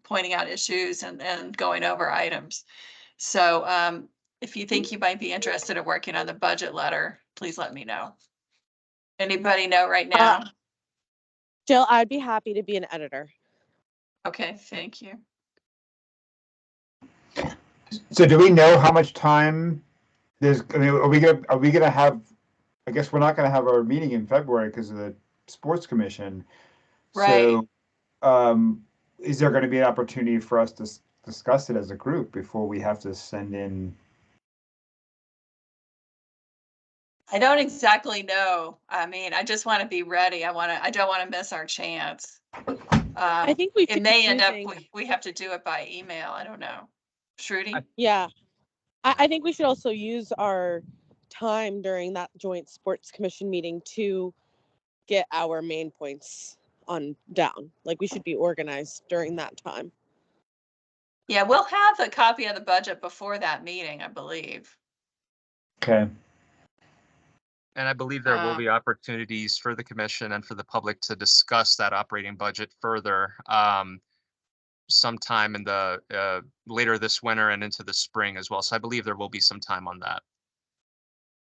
pointing out issues and going over items. So if you think you might be interested in working on the budget letter, please let me know. Anybody know right now? Jill, I'd be happy to be an editor. Okay, thank you. So do we know how much time there's, I mean, are we gonna have, I guess we're not gonna have our meeting in February because of the sports commission. Right. So, is there gonna be an opportunity for us to discuss it as a group before we have to send in? I don't exactly know. I mean, I just want to be ready. I don't want to miss our chance. I think we It should may do end up, things- we have to do it by email. I don't know. Shruti? Yeah. I think we should also use our time during that joint sports commission meeting to get our main points on down. Like we should be organized during that time. Yeah, we'll have a copy of the budget before that meeting, I believe. Okay. And I believe there will be opportunities for the commission and for the public to discuss that operating budget further sometime in the later this winter and into the spring as well. So I believe there will be some time on that.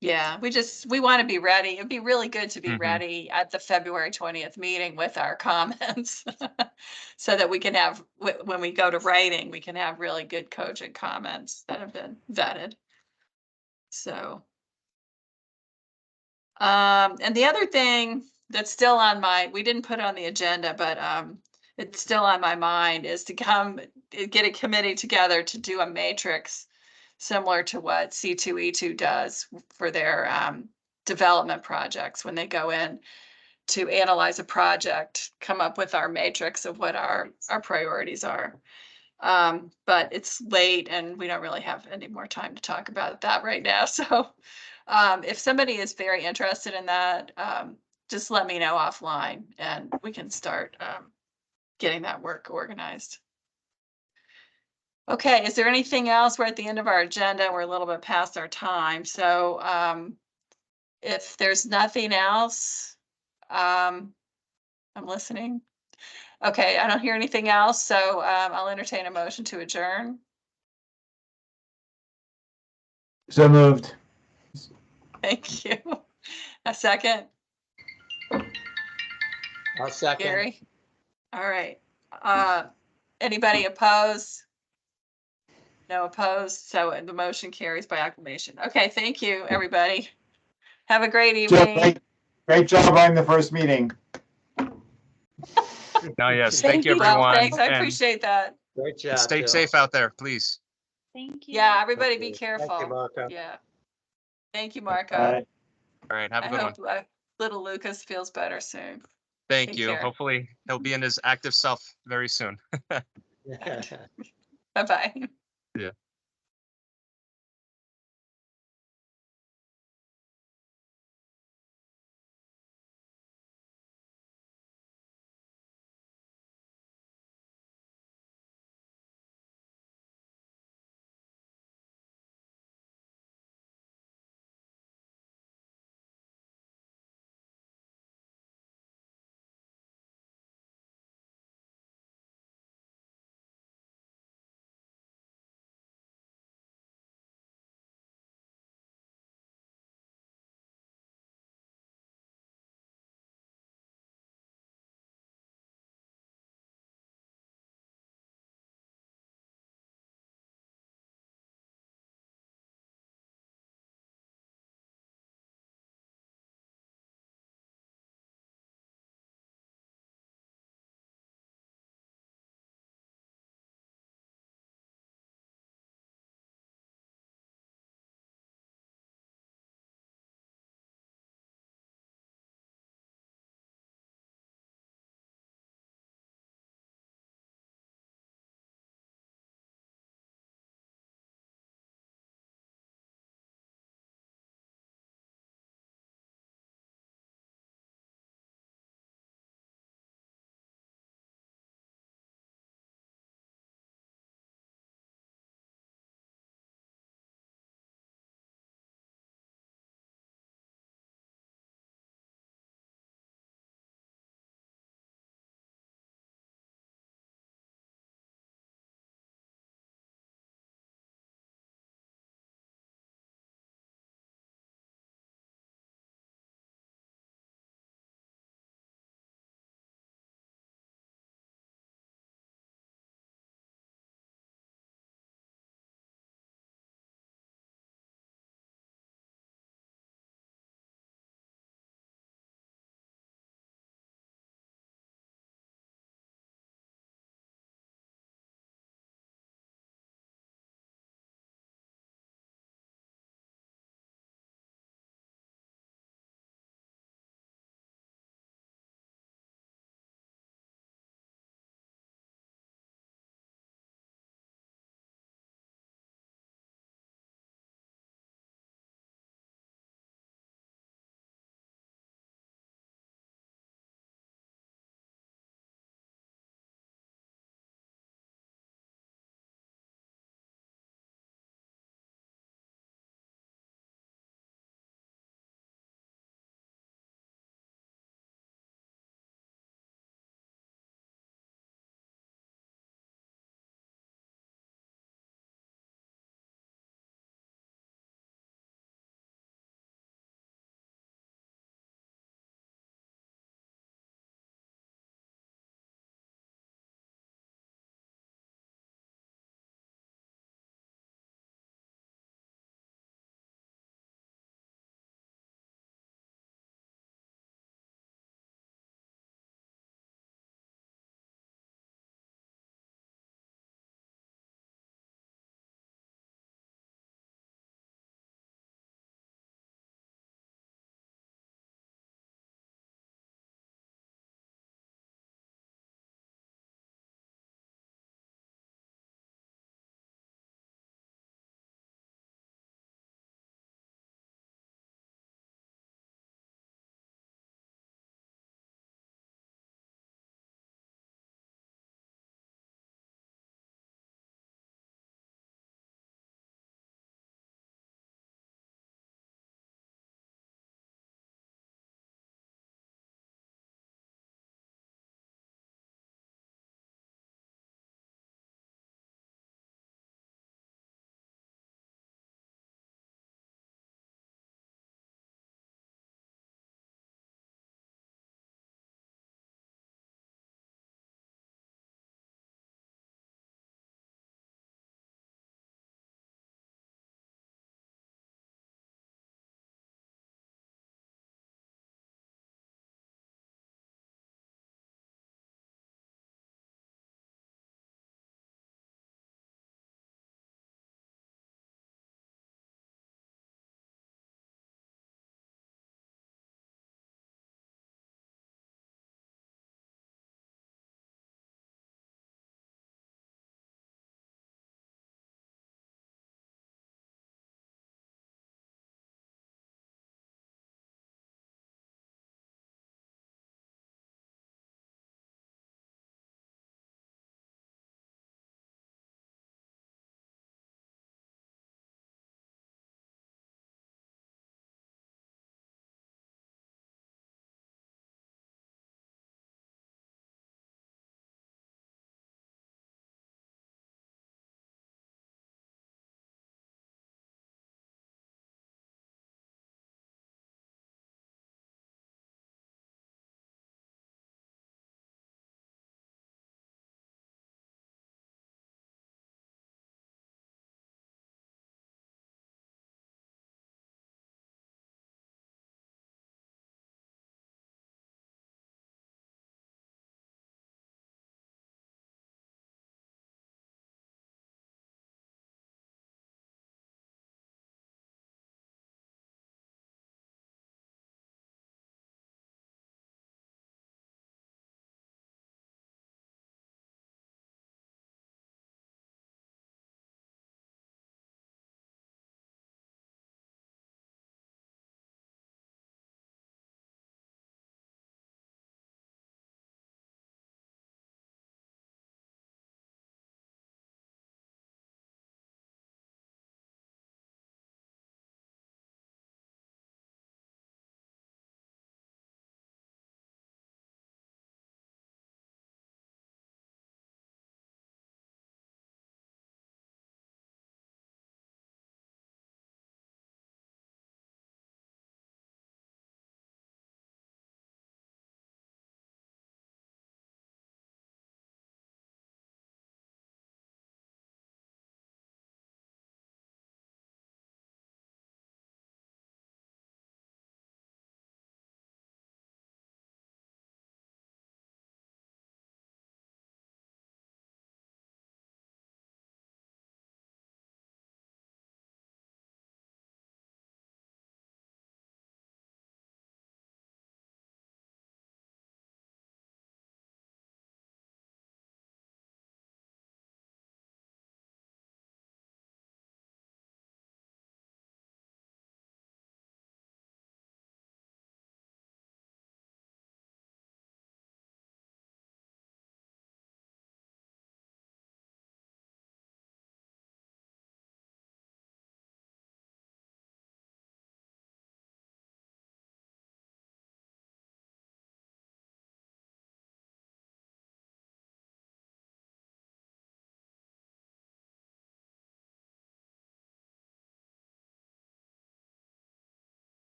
Yeah, we want to be ready. It'd be really good to be Mhm. ready at the February 20th meeting with our comments. So that we can have, when we go to writing, we can have really good cogent comments that have been vetted. So. And the other thing that's still on we didn't put it on the agenda, but it's still on my mind is to get a committee together to do a matrix similar to what C2E2 does for their development projects. When they go in to analyze a project, come up with our matrix of what our priorities are. But it's late and we don't really have any more time to talk about that right now. So if somebody is very interested in that, just let me know offline and we can start getting that work organized. Okay, is there anything else? We're at the end of our agenda. We're a little bit past our time. So if there's nothing else, I'm listening. Okay, I don't hear anything else. So I'll entertain a motion to adjourn. So moved. Thank you. A second, I'll second. Gary. All right. Anybody opposed? No opposed. So the motion carries by acclamation. Okay, thank you, everybody. Have a great Jill, evening. great job on the first meeting. No, yes, Thank thank you, you. Well, everyone. thanks. I and appreciate that. Great job. stay Jill. safe out there, please. Thank you. Yeah, everybody be Thank you. careful. Thank you, Marco. Yeah. Thank you, Marco. Bye. All right, have a I good one. hope little Lucas feels better soon. Thank take you. care. Hopefully he'll be in his active self very soon. Bye-bye. Yeah.